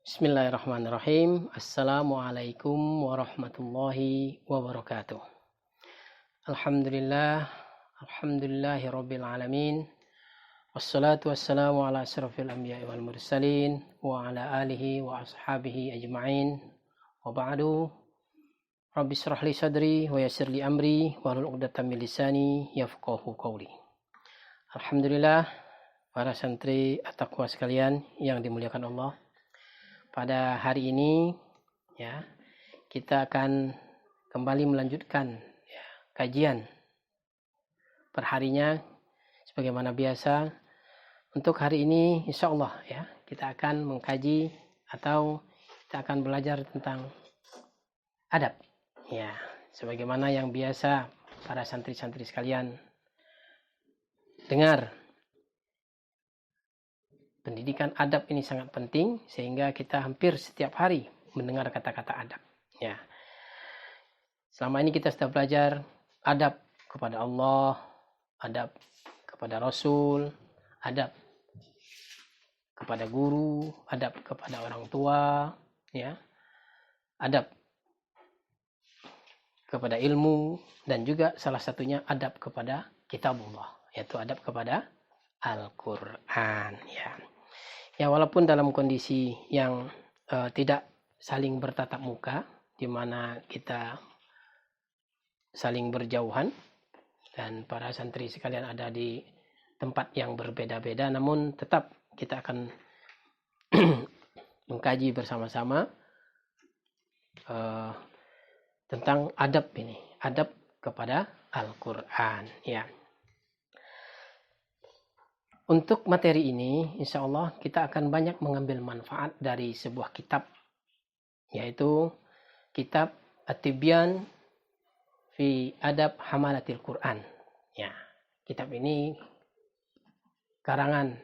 Bismillahirrahmanirrahim. Assalamualaikum warahmatullahi wabarakatuh. Alhamdulillah, alhamdulillahi rabbil alamin. Wassalatu wassalamu ala asrafil anbiya'i wal mursalin wa ala alihi wa ashabihi ajma'in. Wa ba'du. Rabbi shrah li sadri wa yassir li amri wahlul 'uqdatam min lisani yafqahu qawli. Alhamdulillah, para santri at-taqwa sekalian yang dimuliakan Allah. Pada hari ini ya kita akan kembali melanjutkan kajian perharinya sebagaimana biasa. Untuk hari ini insya Allah ya kita akan mengkaji atau kita akan belajar tentang adab ya, sebagaimana yang biasa para santri-santri sekalian dengar. Pendidikan adab ini sangat penting sehingga kita hampir setiap hari mendengar kata-kata adab. Ya. Selama ini kita sudah belajar adab kepada Allah, adab kepada Rasul, adab kepada guru, adab kepada orang tua, ya. Adab kepada ilmu dan juga salah satunya adab kepada kitabullah, yaitu adab kepada Al-Qur'an, ya. Ya, walaupun dalam kondisi yang tidak saling bertatap muka, di mana kita saling berjauhan dan para santri sekalian ada di tempat yang berbeda-beda, namun tetap kita akan mengkaji bersama-sama tentang adab ini, adab kepada Al-Qur'an, ya. Untuk materi ini, insya Allah kita akan banyak mengambil manfaat dari sebuah kitab, yaitu kitab At-Tibyan fi Adab Hamalatil Quran. Ya, kitab ini karangan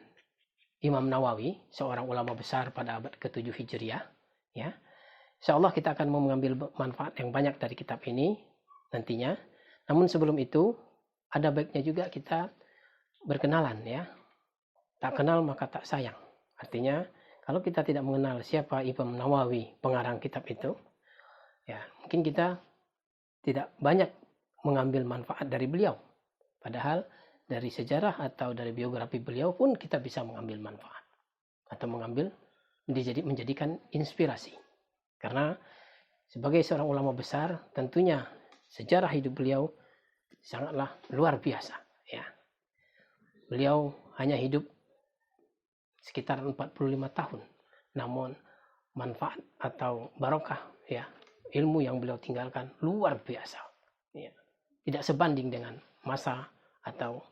Imam Nawawi, seorang ulama besar pada abad ke-7 Hijriah. Ya, insya Allah kita akan mengambil manfaat yang banyak dari kitab ini nantinya. Namun sebelum itu, ada baiknya juga kita berkenalan, ya. Tak kenal maka tak sayang. Artinya kalau kita tidak mengenal siapa Imam Nawawi, pengarang kitab itu, ya mungkin kita tidak banyak mengambil manfaat dari beliau. Padahal dari sejarah atau dari biografi beliau pun kita bisa mengambil manfaat atau menjadikan inspirasi. Karena sebagai seorang ulama besar, tentunya sejarah hidup beliau sangatlah luar biasa. Ya, beliau hanya hidup sekitar 45 tahun. Namun manfaat atau barokah ya ilmu yang beliau tinggalkan luar biasa. Ya. Tidak sebanding dengan masa atau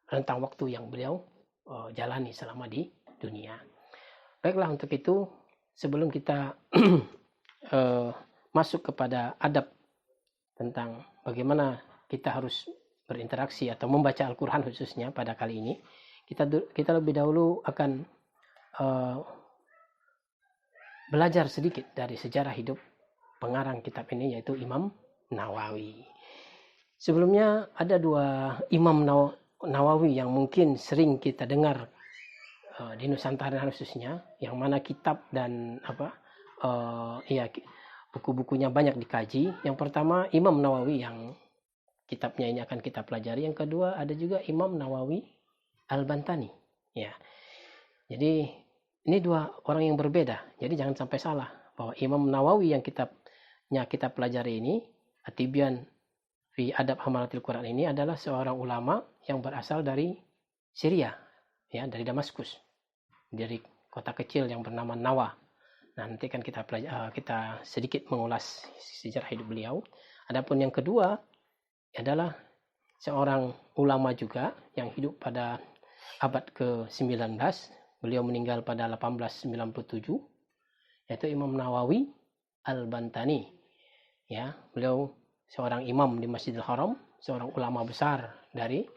rentang waktu yang beliau jalani selama di dunia. Baiklah, untuk itu sebelum kita masuk kepada adab tentang bagaimana kita harus berinteraksi atau membaca Al-Quran khususnya pada kali ini, kita lebih dahulu akan belajar sedikit dari sejarah hidup pengarang kitab ini, yaitu Imam Nawawi. Sebelumnya ada dua Imam Nawawi yang mungkin sering kita dengar di Nusantara khususnya, yang mana kitab dan buku-bukunya banyak dikaji. Yang pertama Imam Nawawi yang kitabnya ini akan kita pelajari. Yang kedua ada juga Imam Nawawi Al-Bantani, ya. Jadi ini dua orang yang berbeda. Jadi jangan sampai salah bahwa Imam Nawawi yang kita pelajari ini, At-Tibyan fi Adab Hamalatil Quran, ini adalah seorang ulama yang berasal dari Syria, ya, dari Damaskus, dari kota kecil yang bernama Nawa. Nah, nanti kan kita sedikit mengulas sejarah hidup beliau. Adapun yang kedua adalah seorang ulama juga yang hidup pada abad ke-19, beliau meninggal pada 1897, yaitu Imam Nawawi Al-Bantani. Ya, beliau seorang imam di Masjidil Haram, seorang ulama besar dari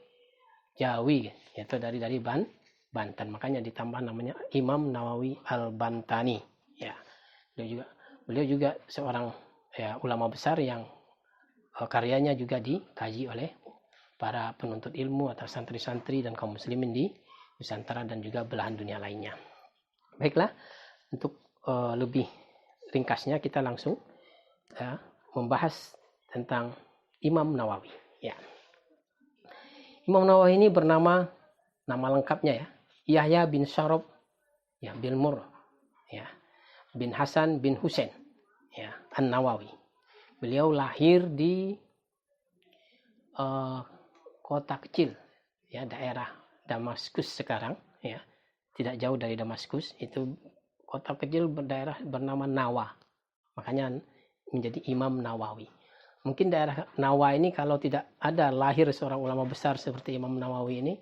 Jawi, yaitu dari Banten. Makanya ditambah namanya Imam Nawawi Al-Bantani. Ya, beliau juga seorang ulama besar yang karyanya juga dikaji oleh para penuntut ilmu atau santri-santri dan kaum muslimin di Nusantara dan juga belahan dunia lainnya. Baiklah, untuk lebih ringkasnya kita langsung membahas tentang Imam Nawawi. Ya. Imam Nawawi ini bernama, nama lengkapnya ya, Yahya bin Syaraf ya bin Murrah ya bin Hasan bin Husain ya An-Nawawi. Beliau lahir di kota kecil ya, daerah Damaskus sekarang ya, tidak jauh dari Damaskus. Itu kota kecil daerah bernama Nawa, makanya menjadi Imam Nawawi. Mungkin daerah Nawa ini kalau tidak ada lahir seorang ulama besar seperti Imam Nawawi ini,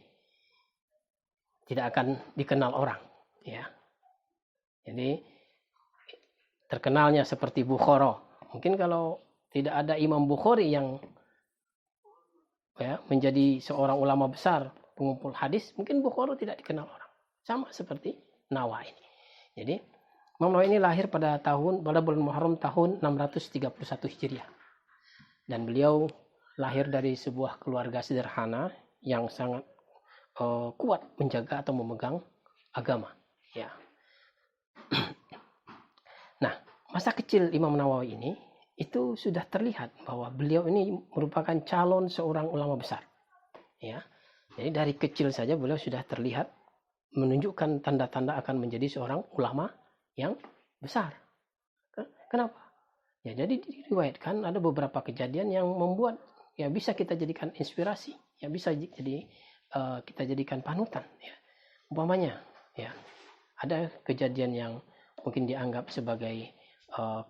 tidak akan dikenal orang ya. Jadi terkenalnya seperti Bukhara, mungkin kalau tidak ada Imam Bukhari yang ya menjadi seorang ulama besar pengumpul hadis, mungkin Bukhara tidak dikenal orang. Sama seperti Nawa ini. Jadi Imam Nawawi ini lahir pada bulan Muharram tahun 631 Hijriah. Dan beliau lahir dari sebuah keluarga sederhana yang sangat kuat menjaga atau memegang agama. Ya. Nah, masa kecil Imam Nawawi ini itu sudah terlihat bahwa beliau ini merupakan calon seorang ulama besar. Ya. Jadi dari kecil saja beliau sudah terlihat menunjukkan tanda-tanda akan menjadi seorang ulama yang besar. Kenapa? Ya, jadi diriwayatkan ada beberapa kejadian yang membuat ya bisa kita jadikan inspirasi, ya bisa jadi kita jadikan panutan. Ya. Umpamanya, ya ada kejadian yang mungkin dianggap sebagai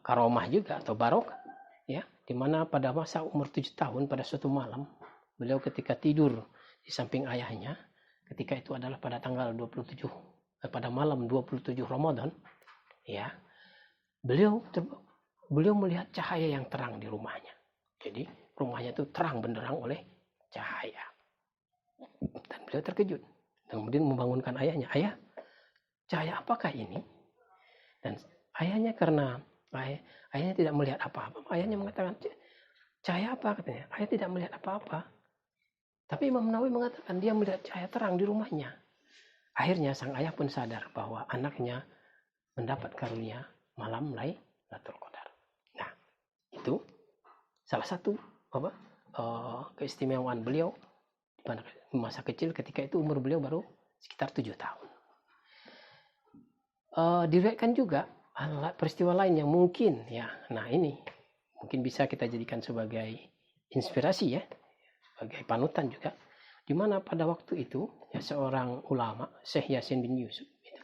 karomah juga atau barokah, ya, di mana pada masa umur 7 tahun pada suatu malam beliau ketika tidur di samping ayahnya, ketika itu adalah pada tanggal 27 pada malam 27 Ramadan, ya beliau melihat cahaya yang terang di rumahnya. Jadi rumahnya itu terang benderang oleh cahaya. Dan beliau terkejut. Dan kemudian membangunkan ayahnya. Ayah, cahaya apakah ini? Dan ayahnya karena ayahnya tidak melihat apa-apa. Ayahnya mengatakan, cahaya apa katanya? Ayah tidak melihat apa-apa. Tapi Imam Nawawi mengatakan dia melihat cahaya terang di rumahnya. Akhirnya sang ayah pun sadar bahwa anaknya mendapat karunia malam Lailatul Qadar. Itu salah satu keistimewaan beliau pada masa kecil, ketika itu umur beliau baru sekitar 7 tahun. Diriwayatkan juga peristiwa lain yang mungkin ya, nah ini mungkin bisa kita jadikan sebagai inspirasi ya, sebagai panutan juga, di mana pada waktu itu ya seorang ulama Syekh Yasin bin Yusuf gitu.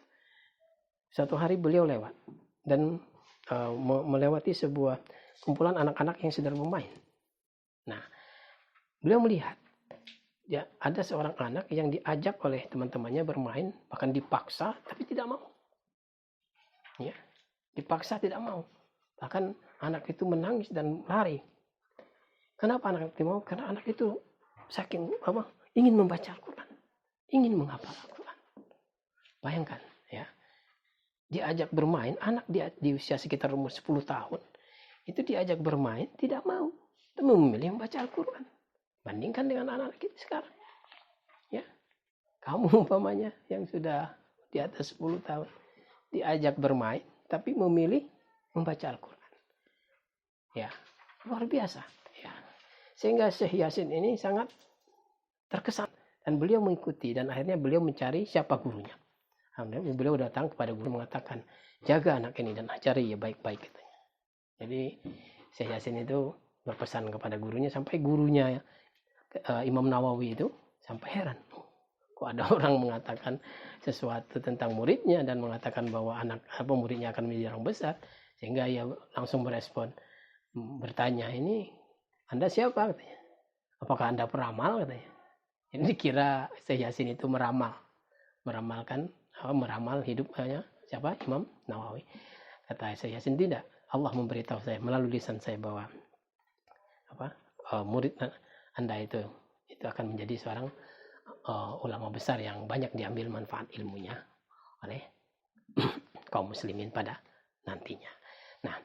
Suatu hari beliau lewat dan melewati sebuah kumpulan anak-anak yang sedang bermain. Nah, beliau melihat ya ada seorang anak yang diajak oleh teman-temannya bermain, bahkan dipaksa tapi tidak mau. Ya, dipaksa tidak mau. Bahkan anak itu menangis dan lari. Kenapa anak itu mau? Karena anak itu saking ingin membaca Al-Quran, ingin menghafal Al-Quran. Bayangkan ya, diajak bermain, anak di usia sekitar umur 10 tahun itu diajak bermain tidak mau, memilih membaca Al-Quran. Bandingkan dengan anak-anak kita sekarang ya, kamu umpamanya yang sudah di atas 10 tahun diajak bermain tapi memilih membaca Al-Quran, ya luar biasa ya. Sehingga Syekh Yasin ini sangat terkesan dan beliau mengikuti, dan akhirnya beliau mencari siapa gurunya. Beliau datang kepada guru mengatakan, jaga anak ini dan ajari ya baik-baik katanya. Jadi Syekh Yasin itu berpesan kepada gurunya, sampai gurunya Imam Nawawi itu sampai heran. Kok ada orang mengatakan sesuatu tentang muridnya dan mengatakan bahwa muridnya akan menjadi orang besar. Sehingga ia langsung merespon, bertanya, ini Anda siapa katanya? Apakah Anda peramal katanya? Jadi dikira Syekh Yasin itu meramal hidupnya siapa? Imam Nawawi. Kata Syekh Yasin, tidak. Allah memberitahu saya melalui lisan saya bahwa murid Anda itu akan menjadi seorang ulama besar yang banyak diambil manfaat ilmunya oleh kaum muslimin pada nantinya. Nah,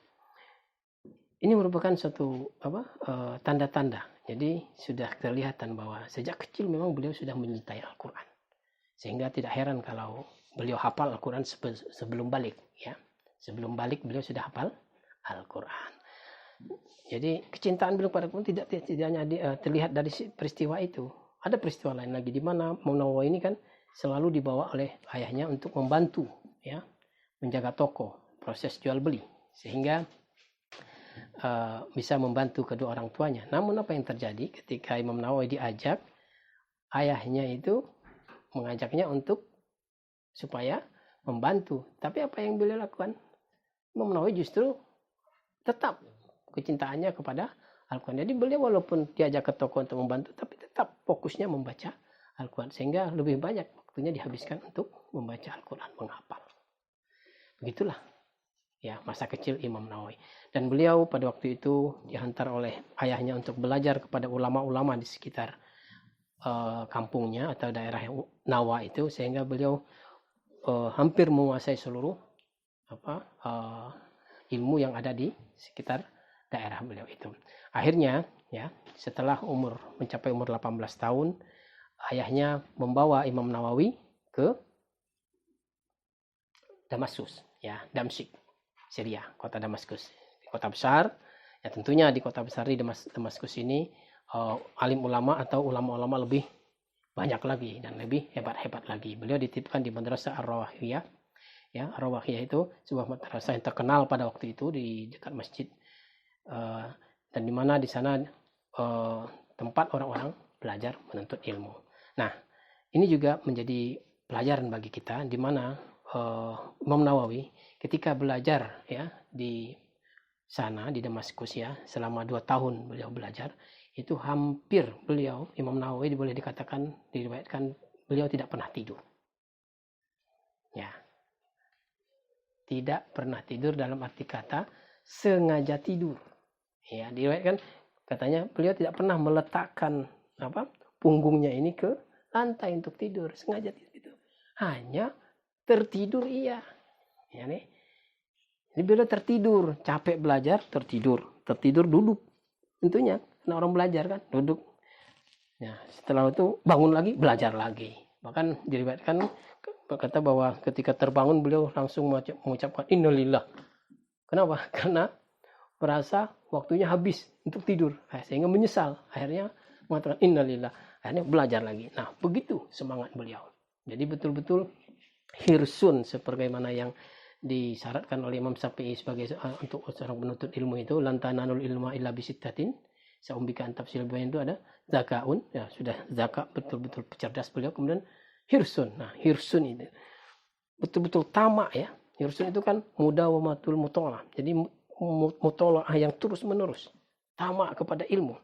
ini merupakan suatu tanda-tanda. Jadi sudah kelihatan bahwa sejak kecil memang beliau sudah menyintai Al-Quran, sehingga tidak heran kalau beliau hafal Al-Quran sebelum balik ya. Sebelum balik beliau sudah hafal Al-Quran. Jadi kecintaan beliau pada Al-Quran tidak hanya terlihat dari peristiwa itu. Ada peristiwa lain lagi di mana Imam Nawawi ini kan selalu dibawa oleh ayahnya untuk membantu, ya, menjaga toko, proses jual beli, sehingga bisa membantu kedua orang tuanya. Namun apa yang terjadi ketika Imam Nawawi diajak, ayahnya itu mengajaknya untuk supaya membantu. Tapi apa yang beliau lakukan? Imam Nawawi justru tetap kecintaannya kepada Al-Quran. Jadi beliau walaupun diajak ke toko untuk membantu, tapi tetap fokusnya membaca Al-Quran. Sehingga lebih banyak waktunya dihabiskan untuk membaca Al-Quran, menghafal. Begitulah ya masa kecil Imam Nawawi. Dan beliau pada waktu itu dihantar oleh ayahnya untuk belajar kepada ulama-ulama di sekitar kampungnya atau daerah Nawa itu, sehingga beliau hampir menguasai seluruh ilmu yang ada di sekitar daerah beliau itu. Akhirnya ya setelah mencapai umur 18 tahun, ayahnya membawa Imam Nawawi ke Damaskus, ya, Damsyik, Syria, kota Damaskus, kota besar. Ya tentunya di kota besar di Damaskus ini alim ulama atau ulama-ulama lebih banyak lagi dan lebih hebat-hebat lagi. Beliau dititipkan di Madrasah Ar-Rawahiyah. Ya, Ar-Rawahiyah itu sebuah madrasah yang terkenal pada waktu itu di dekat masjid, dan di mana di sana tempat orang-orang belajar menuntut ilmu. Nah, ini juga menjadi pelajaran bagi kita di mana Imam Nawawi ketika belajar ya di sana di Damaskus ya selama 2 tahun beliau belajar, itu hampir beliau Imam Nawawi boleh dikatakan diriwayatkan beliau tidak pernah tidur. Ya. Tidak pernah tidur dalam arti kata sengaja tidur. Ya, diriwayatkan katanya beliau tidak pernah meletakkan punggungnya ini ke lantai untuk tidur, sengaja tidur. Hanya tertidur iya. Ya nih. Jadi beliau tertidur, capek belajar, tertidur duduk. Tentunya karena orang belajar kan duduk. Ya, setelah itu bangun lagi, belajar lagi. Bahkan diriwayatkan berkata bahwa ketika terbangun beliau langsung mengucapkan innalillah. Kenapa? Karena merasa waktunya habis untuk tidur, sehingga menyesal. Akhirnya mengatakan innalillah. Akhirnya belajar lagi. Nah, begitu semangat beliau. Jadi betul-betul hirsun sebagaimana yang disyaratkan oleh Imam Syafi'i sebagai untuk seorang penuntut ilmu itu, lantananul ilma illa bisittatin. Saya umbikan tafsir bayan itu ada zakaun, ya sudah zakat, betul-betul cerdas beliau. Kemudian hirsun. Nah, hirsun itu betul-betul tamak ya. Hirsun itu kan mudawamatul muthalah. Jadi muthalah yang terus-menerus. Tamak kepada ilmu.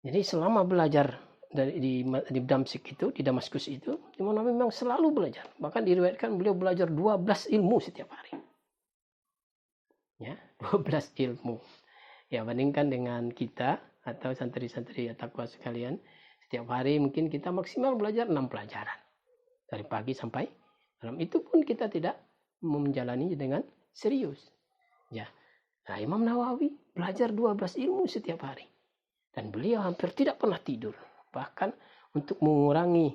Jadi selama belajar di Damsyik itu, di Damaskus itu, Imam Nawawi memang selalu belajar. Bahkan diriwayatkan beliau belajar 12 ilmu setiap hari. Ya, 12 ilmu. Ya, bandingkan dengan kita atau santri-santri takwa sekalian, setiap hari mungkin kita maksimal belajar 6 pelajaran. Dari pagi sampai malam. Itu pun kita tidak menjalani dengan serius. Ya. Nah, Imam Nawawi belajar 12 ilmu setiap hari. Dan beliau hampir tidak pernah tidur. Bahkan untuk mengurangi,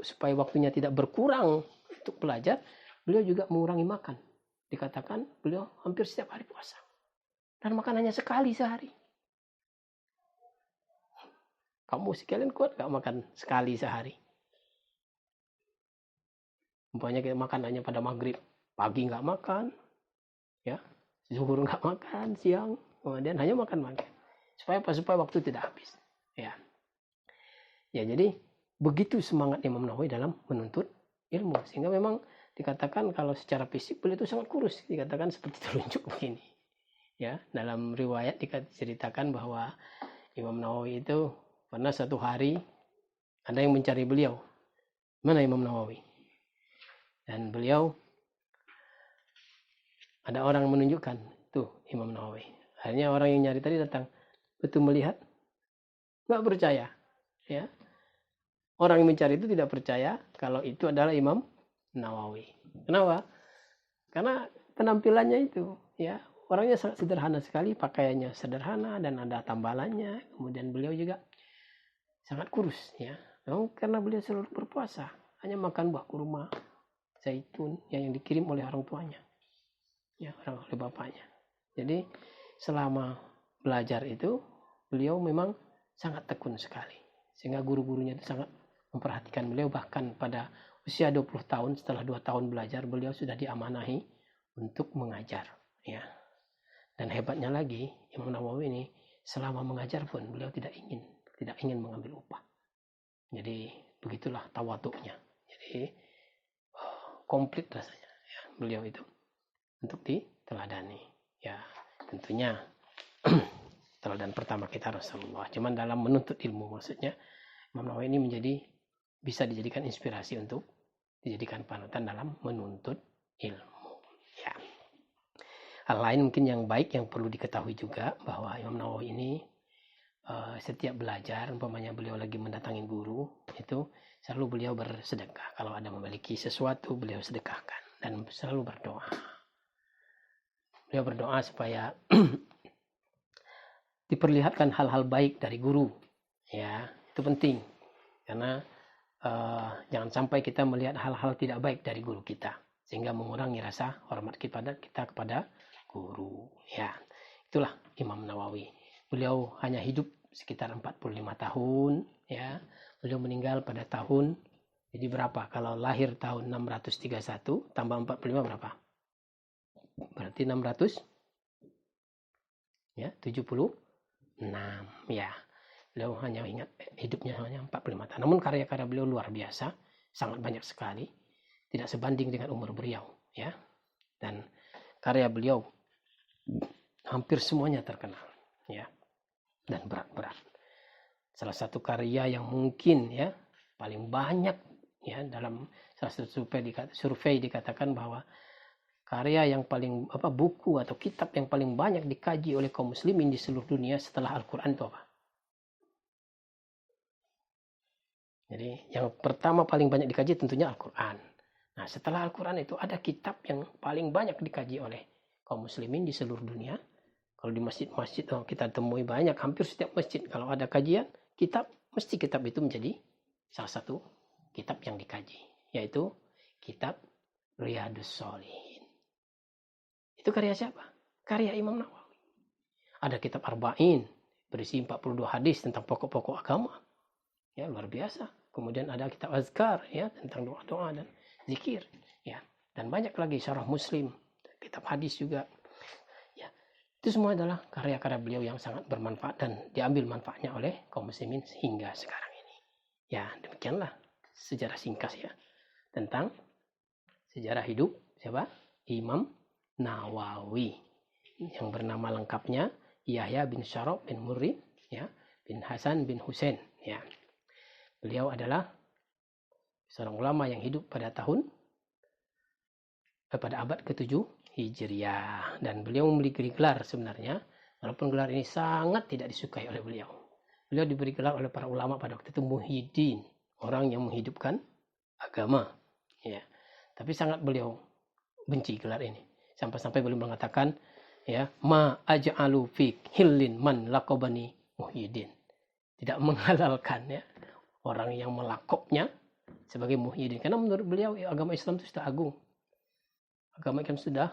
supaya waktunya tidak berkurang untuk belajar, beliau juga mengurangi makan. Dikatakan beliau hampir setiap hari puasa. Dan makan hanya sekali sehari. Kamu sekalian kuat gak makan sekali sehari? Umpamanya kita makan hanya pada maghrib, pagi nggak makan, ya, zuhur nggak makan, siang, kemudian hanya makan. Supaya waktu tidak habis. Ya, jadi begitu semangat Imam Nawawi dalam menuntut ilmu, sehingga memang dikatakan kalau secara fisik beliau itu sangat kurus, dikatakan seperti telunjuk begini. Ya, dalam riwayat diceritakan bahwa Imam Nawawi itu pernah satu hari ada yang mencari beliau. Mana Imam Nawawi? Dan beliau ada orang yang menunjukkan, tuh Imam Nawawi. Akhirnya orang yang nyari tadi datang, betul melihat, nggak percaya. Ya, orang yang mencari itu tidak percaya kalau itu adalah Imam Nawawi. Kenapa? Karena penampilannya itu, ya, orangnya sangat sederhana sekali, pakaiannya sederhana dan ada tambalannya. Kemudian beliau juga sangat kurus, ya. Karena beliau selalu berpuasa, hanya makan buah kurma, zaitun yang dikirim oleh orang tuanya. ya, oleh bapaknya. Jadi selama belajar itu beliau memang sangat tekun sekali, sehingga guru-gurunya itu sangat memperhatikan beliau. Bahkan pada usia 20 tahun, setelah 2 tahun belajar, beliau sudah diamanahi untuk mengajar, ya. Dan hebatnya lagi, Imam Nawawi ini selama mengajar pun beliau tidak ingin mengambil upah. Jadi begitulah tawaduknya. Jadi komplit rasanya, ya, beliau itu untuk diteladani. Ya, tentunya teladan pertama kita Rasulullah. Cuman dalam menuntut ilmu, maksudnya Imam Nawawi ini bisa dijadikan inspirasi untuk dijadikan panutan dalam menuntut ilmu. Ya. Hal lain mungkin yang baik yang perlu diketahui juga bahwa Imam Nawawi ini setiap belajar, umpamanya beliau lagi mendatangi guru, itu selalu beliau bersedekah. Kalau ada memiliki sesuatu, beliau sedekahkan dan selalu berdoa. Beliau berdoa supaya diperlihatkan hal-hal baik dari guru. Ya, itu penting. Karena jangan sampai kita melihat hal-hal tidak baik dari guru kita, sehingga mengurangi rasa hormat kita kepada guru. Ya, itulah Imam Nawawi. Beliau hanya hidup sekitar 45 tahun, ya. Beliau meninggal pada tahun, jadi berapa? Kalau lahir tahun 631 tambah 45 berapa? Berarti 600, ya, 76, ya. Beliau hanya ingat hidupnya hanya 45 tahun. Namun karya-karya beliau luar biasa, sangat banyak sekali, tidak sebanding dengan umur beliau, ya. Dan karya beliau hampir semuanya terkenal, ya, dan berat-berat. Salah satu karya yang mungkin, ya, paling banyak, ya, dalam salah satu survei dikatakan bahwa karya yang paling buku atau kitab yang paling banyak dikaji oleh kaum muslimin di seluruh dunia setelah Al-Quran itu apa? Jadi yang pertama paling banyak dikaji tentunya Al-Quran. Nah, setelah Al-Quran itu ada kitab yang paling banyak dikaji oleh kaum muslimin di seluruh dunia. Kalau di masjid-masjid kita temui banyak, hampir setiap masjid kalau ada kajian kitab, mesti kitab itu menjadi salah satu kitab yang dikaji, yaitu kitab Riyadhus Shalihin. Itu karya siapa? Karya Imam Nawawi. Ada kitab Arba'in berisi 42 hadis tentang pokok-pokok agama. Ya, luar biasa. Kemudian ada kitab Azkar, ya, tentang doa-doa dan zikir, ya. Dan banyak lagi syarah Muslim, kitab hadis juga. Ya. Itu semua adalah karya-karya beliau yang sangat bermanfaat dan diambil manfaatnya oleh kaum muslimin hingga sekarang ini. Ya, demikianlah sejarah singkat, ya, tentang sejarah hidup siapa? Imam Nawawi, yang bernama lengkapnya Yahya bin Syaraf bin Murri, ya, bin Hasan bin Husain, ya. Beliau adalah seorang ulama yang hidup pada abad ke-7 Hijriah, dan beliau memiliki gelar sebenarnya, walaupun gelar ini sangat tidak disukai oleh beliau. Beliau diberi gelar oleh para ulama pada waktu itu Muhyiddin, orang yang menghidupkan agama, ya. Tapi sangat beliau benci gelar ini, sampai-sampai beliau mengatakan, ya, ma aj'alu fi hillin man laqabani Muhyiddin, tidak menghalalkan, ya, orang yang melakopnya sebagai Muhyiddin, karena menurut beliau agama Islam itu sudah agung, agama Islam sudah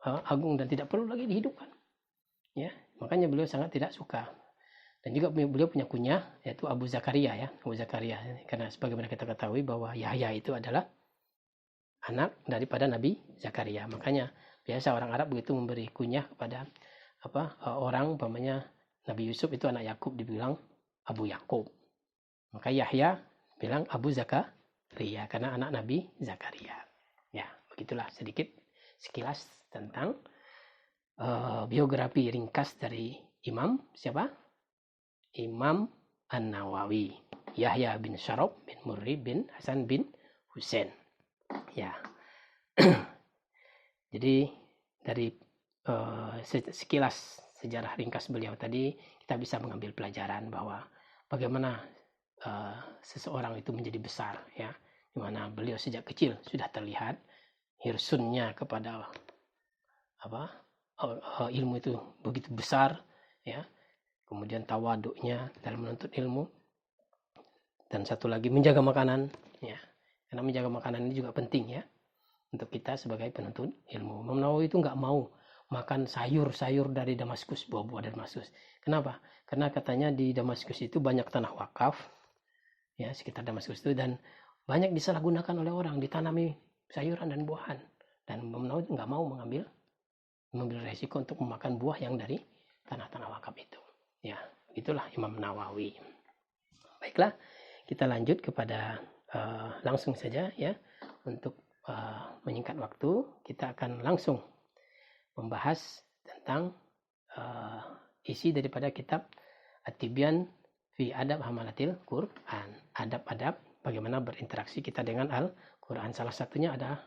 agung dan tidak perlu lagi dihidupkan, ya. Makanya beliau sangat tidak suka. Dan juga beliau punya kunyah, yaitu Abu Zakaria, ya, Abu Zakaria, karena sebagaimana kita ketahui bahwa Yahya itu adalah anak daripada Nabi Zakaria. Makanya biasa orang Arab begitu memberi kunyah kepada orang, umpamanya Nabi Yusuf itu anak Yakub, dibilang Abu Yakub. Maka Yahya bilang Abu Zakaria karena anak Nabi Zakaria. Ya, begitulah sedikit sekilas tentang biografi ringkas dari Imam siapa? Imam An-Nawawi, Yahya bin Syaraf bin Murri bin Hasan bin Husain. Ya. Jadi dari sekilas sejarah ringkas beliau tadi, kita bisa mengambil pelajaran bahwa bagaimana seseorang itu menjadi besar, ya, dimana beliau sejak kecil sudah terlihat hirsunnya kepada ilmu itu begitu besar, ya. Kemudian tawaduknya dalam menuntut ilmu, dan satu lagi menjaga makanan, ya, karena menjaga makanan ini juga penting, ya. untuk kita sebagai penuntut ilmu. Imam Nawawi itu nggak mau makan sayur-sayur dari Damaskus, buah-buah dari Damaskus. Kenapa? Karena katanya di Damaskus itu banyak tanah wakaf, ya sekitar Damaskus itu, dan banyak disalahgunakan oleh orang, ditanami sayuran dan buahan. Dan Imam Nawawi nggak mau mengambil resiko untuk memakan buah yang dari tanah-tanah wakaf itu. Ya, itulah Imam Nawawi. Baiklah, kita lanjut kepada langsung saja ya. Untuk menyingkat waktu, kita akan langsung membahas tentang isi daripada kitab At-Tibyan fi Adab Hamalatil Quran. Adab-adab bagaimana berinteraksi kita dengan Al-Quran. Salah satunya adalah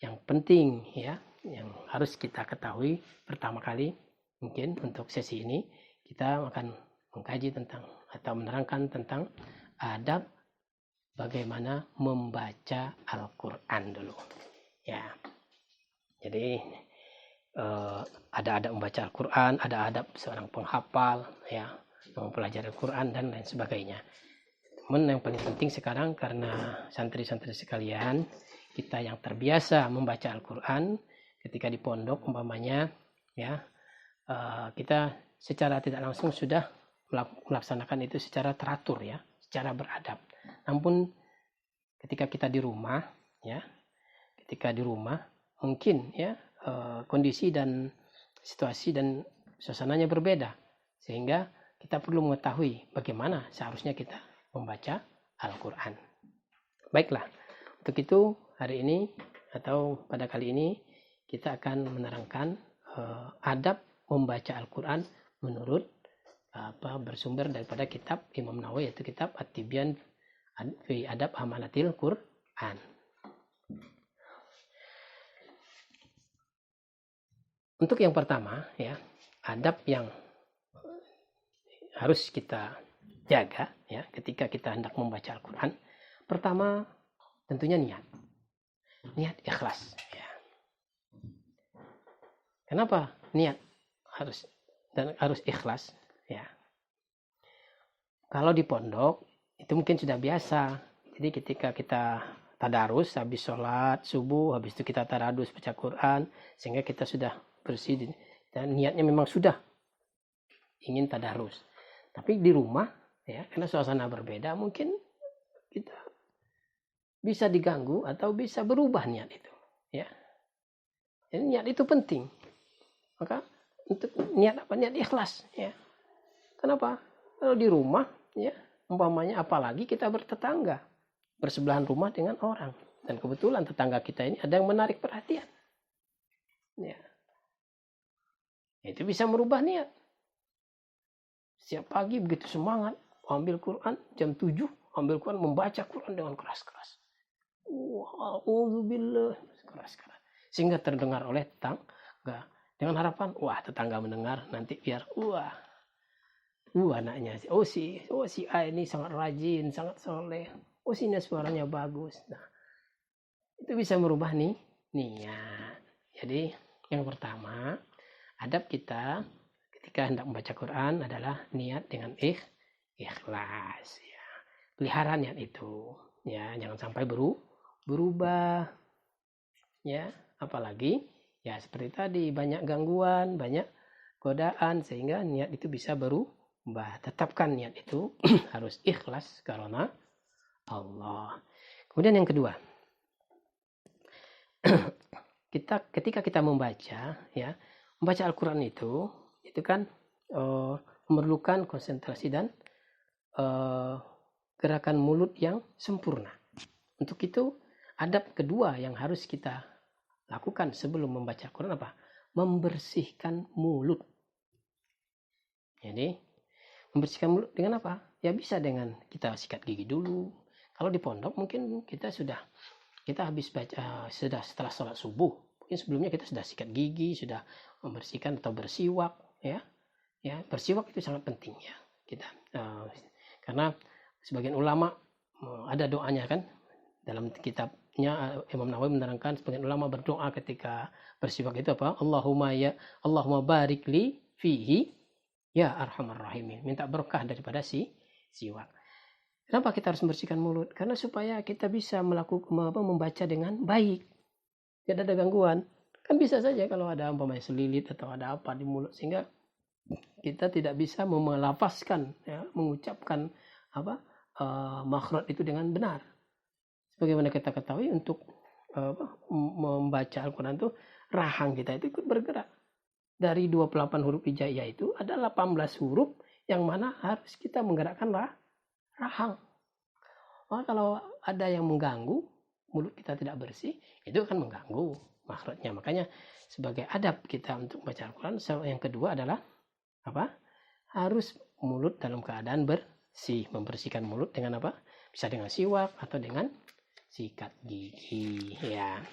yang penting ya, yang harus kita ketahui pertama kali mungkin untuk sesi ini, kita akan mengkaji tentang atau menerangkan tentang adab bagaimana membaca Al-Quran dulu ya. Jadi ada adab membaca Al-Quran, ada adab seorang penghafal ya, mempelajari Al-Quran dan lain sebagainya. Namun yang paling penting sekarang, karena santri-santri sekalian, kita yang terbiasa membaca Al-Quran ketika di pondok umpamanya ya, kita secara tidak langsung sudah melaksanakan itu secara teratur ya, secara beradab. Namun ketika kita di rumah ya, ketika di rumah mungkin ya kondisi dan situasi dan suasananya berbeda, sehingga kita perlu mengetahui bagaimana seharusnya kita membaca Al-Quran. Baiklah, untuk itu hari ini atau pada kali ini kita akan menerangkan adab membaca Al-Quran menurut bersumber daripada kitab Imam Nawawi, yaitu kitab At-Tibyan fi Adab Hamalatil Quran. Untuk yang pertama ya, adab yang harus kita jaga ya ketika kita hendak membaca Al-Quran. Pertama tentunya niat ikhlas ya. Kenapa niat harus ikhlas ya? Kalau di pondok itu mungkin sudah biasa. Jadi ketika kita tadarus habis sholat subuh, habis itu kita tadarus baca Quran, sehingga kita sudah bersih dan niatnya memang sudah ingin tadarus. Tapi di rumah ya, karena suasana berbeda, mungkin kita bisa diganggu atau bisa berubah niat itu ya. Jadi niat itu penting. Maka untuk niat apa? Niat ikhlas ya. Kenapa? Kalau di rumah ya, umpamanya apalagi kita bertetangga, bersebelahan rumah dengan orang, dan kebetulan tetangga kita ini ada yang menarik perhatian ya, itu bisa merubah niat. Setiap pagi begitu semangat ambil Quran, jam 7 ambil Quran, membaca Quran dengan keras-keras. Alhamdulillah, keras-keras, sehingga terdengar oleh tetangga, dengan harapan tetangga mendengar nanti biar anaknya si A ini sangat rajin, sangat soleh, ini suaranya bagus. Nah, itu bisa merubah niat. Jadi yang pertama, adab kita ketika hendak membaca Quran adalah niat dengan ikhlas ya. Pelihara niat itu ya, jangan sampai berubah ya, apalagi ya seperti tadi banyak gangguan, banyak godaan, sehingga niat itu bisa berubah. Tetapkan niat itu harus ikhlas karena Allah. Kemudian yang kedua, ketika kita membaca Al-Quran itu kan memerlukan konsentrasi dan gerakan mulut yang sempurna. Untuk itu adab kedua yang harus kita lakukan sebelum membaca Al-Quran apa? Membersihkan mulut. Jadi membersihkan mulut dengan apa? Ya bisa dengan kita sikat gigi dulu. Kalau di pondok mungkin kita habis baca setelah sholat subuh, mungkin sebelumnya kita sudah sikat gigi, sudah membersihkan atau bersiwak ya. Bersiwak itu sangat penting ya kita, karena sebagian ulama ada doanya kan dalam kitabnya. Imam Nawawi menerangkan sebagian ulama berdoa ketika bersiwak itu apa? Allahumma barik li fihi ya arhamar rahimin, minta berkah daripada siwak. Kenapa kita harus membersihkan mulut? Karena supaya kita bisa membaca dengan baik. tidak ada gangguan. Kan bisa saja kalau ada umpamanya selilit atau ada apa di mulut, sehingga kita tidak bisa melafazkan, ya, mengucapkan makhraj itu dengan benar. Sebagaimana kita ketahui, untuk membaca Al-Quran itu rahang kita itu ikut bergerak. Dari 28 huruf hijaiyah itu ada 18 huruf yang mana harus kita menggerakkan rahang. Maka kalau ada yang mengganggu, mulut kita tidak bersih, itu akan mengganggu makhrajnya. Makanya sebagai adab kita untuk membaca Al-Quran, yang kedua adalah harus mulut dalam keadaan bersih. Membersihkan mulut dengan apa? Bisa dengan siwak atau dengan sikat gigi, ya.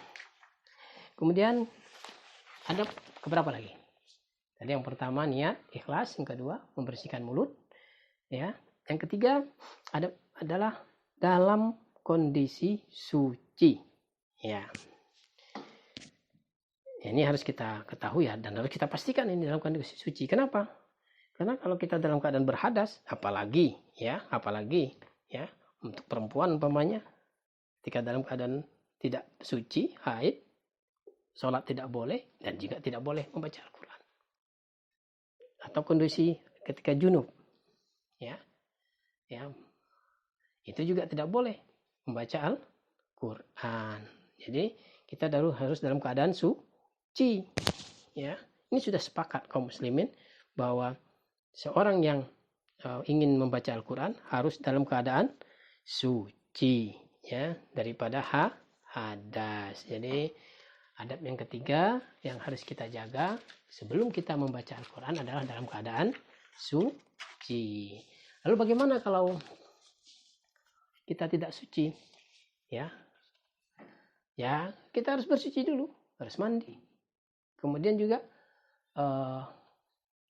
Kemudian adab keberapa lagi? Tadi yang pertama niat, ikhlas. Yang kedua membersihkan mulut, ya. Yang ketiga adab adalah dalam kondisi suci, ya. Ini harus kita ketahui, ya, dan harus kita pastikan ini dalam kondisi suci. Kenapa? Karena kalau kita dalam keadaan berhadas, apalagi ya untuk perempuan umpamanya, ketika dalam keadaan tidak suci, haid, sholat tidak boleh, dan juga tidak boleh membaca Al-Quran. Atau kondisi ketika junub, ya, itu juga tidak boleh membaca Al-Quran. Jadi kita harus dalam keadaan suci, ya. Ini sudah sepakat kaum muslimin bahwa seorang yang ingin membaca Al-Quran harus dalam keadaan suci, ya, daripada hadas. Jadi adab yang ketiga yang harus kita jaga sebelum kita membaca Al-Quran adalah dalam keadaan suci. Lalu bagaimana kalau kita tidak suci? Ya, kita harus bersuci dulu, harus mandi. Kemudian juga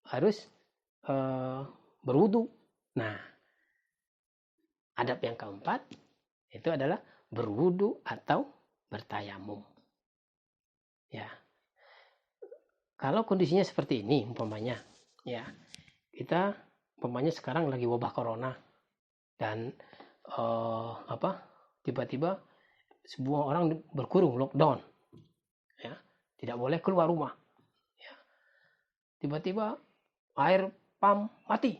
harus berwudu. Nah, adab yang keempat itu adalah berwudu atau bertayamum. Ya. Kalau kondisinya seperti ini umpamanya, ya. Kita umpamanya sekarang lagi wabah corona dan tiba-tiba semua orang berkurung, lockdown. Ya. Tidak boleh keluar rumah. Ya. Tiba-tiba air pam mati.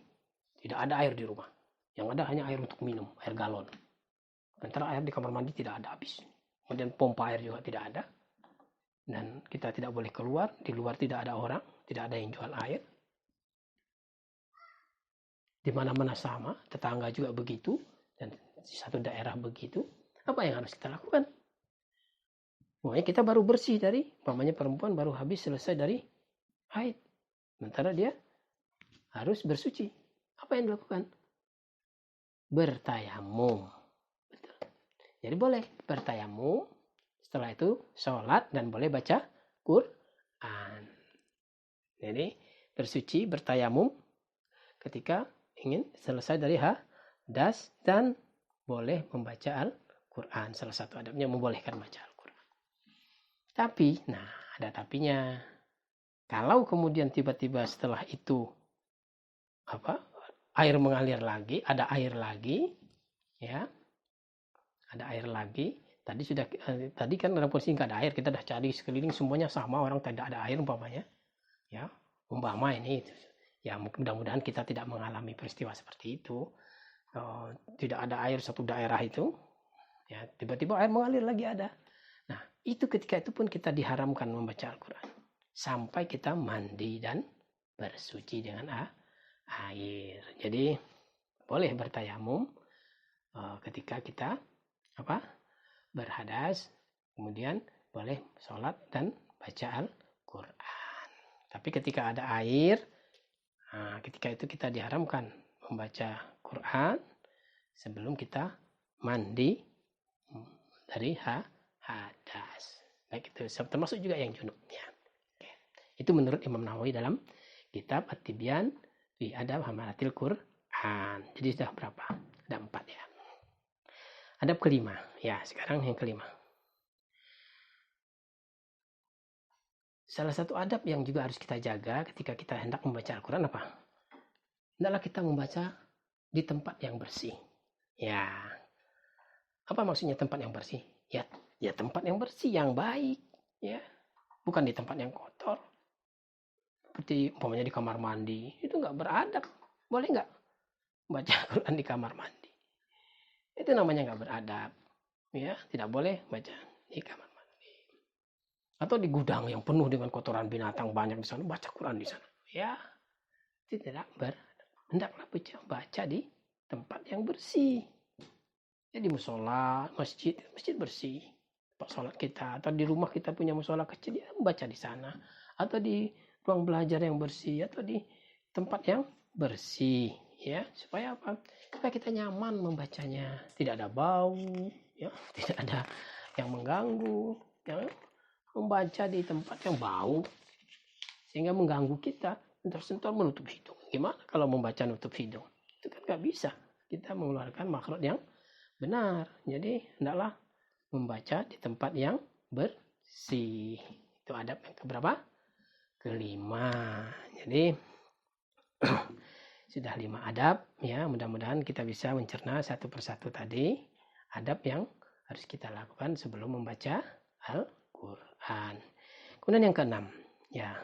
Tidak ada air di rumah. Yang ada hanya air untuk minum, air galon. Sementara air di kamar mandi tidak ada, habis. Kemudian pompa air juga tidak ada. Dan kita tidak boleh keluar. Di luar tidak ada orang, tidak ada yang jual air. Di mana-mana sama, tetangga juga begitu. Dan di satu daerah begitu. Apa yang harus kita lakukan? Pokoknya kita baru bersih dari, umpamanya perempuan baru habis selesai dari haid. Sementara dia harus bersuci. Apa yang dilakukan? Bertayamum. Betul. Jadi boleh bertayamum. Setelah itu sholat dan boleh baca Quran. Jadi bersuci, bertayamum ketika ingin selesai dari hadas dan boleh membaca Al-Quran. Salah satu adabnya membolehkan baca Al-Quran. Tapi, ada tapinya. Kalau kemudian tiba-tiba setelah itu air mengalir lagi, ada air lagi, ya, ada air lagi. Tadi kan dalam posisi nggak ada air, kita udah cari sekeliling semuanya sama, orang tidak ada air umpamanya, ya, umpama ini, ya, mudah-mudahan kita tidak mengalami peristiwa seperti itu. Tidak ada air satu daerah itu, ya, tiba-tiba air mengalir lagi ada. Nah, itu ketika itu pun kita diharamkan membaca Al-Quran sampai kita mandi dan bersuci dengan air. Jadi boleh bertayamum ketika kita berhadas, kemudian boleh sholat dan baca Al-Quran. Tapi ketika ada air, ketika itu kita diharamkan membaca Quran sebelum kita mandi dari hadas. Baik, itu termasuk juga yang junub, ya. Itu menurut Imam Nawawi dalam kitab At-Tibyan fi Adab Hamalatil Quran. Jadi sudah berapa? Ada 4, ya. Adab kelima, ya, sekarang yang kelima. Salah satu adab yang juga harus kita jaga ketika kita hendak membaca Al-Quran apa? Hendaklah kita membaca di tempat yang bersih. Ya. Apa maksudnya tempat yang bersih? Ya tempat yang bersih, yang baik. ya, bukan di tempat yang kotor. Seperti umpamanya di kamar mandi, itu nggak beradab. Boleh nggak baca Quran di kamar mandi? Itu namanya nggak beradab. Ya, tidak boleh baca di kamar mandi. Atau di gudang yang penuh dengan kotoran binatang banyak di sana, baca Quran di sana. Ya, itu tidak beradab. Hendaklah baca di tempat yang bersih. Ya, di musola, masjid bersih. Tempat sholat kita, atau di rumah kita punya musola kecil, ya baca di sana. Atau di ruang belajar yang bersih, atau di tempat yang bersih. Ya, supaya apa? Supaya kita nyaman membacanya, tidak ada bau, ya, tidak ada yang mengganggu. Ya, membaca di tempat yang bau sehingga mengganggu kita, tersentuh menutup hidung. Gimana kalau membaca nutup hidung? Itu kan nggak bisa. Kita mengeluarkan makhraj yang benar. Jadi hendaklah membaca di tempat yang bersih. Itu adab yang keberapa? Kelima. Jadi sudah 5 adab, ya. Mudah-mudahan kita bisa mencerna satu persatu tadi adab yang harus kita lakukan sebelum membaca Al-Quran. Kemudian yang keenam, ya,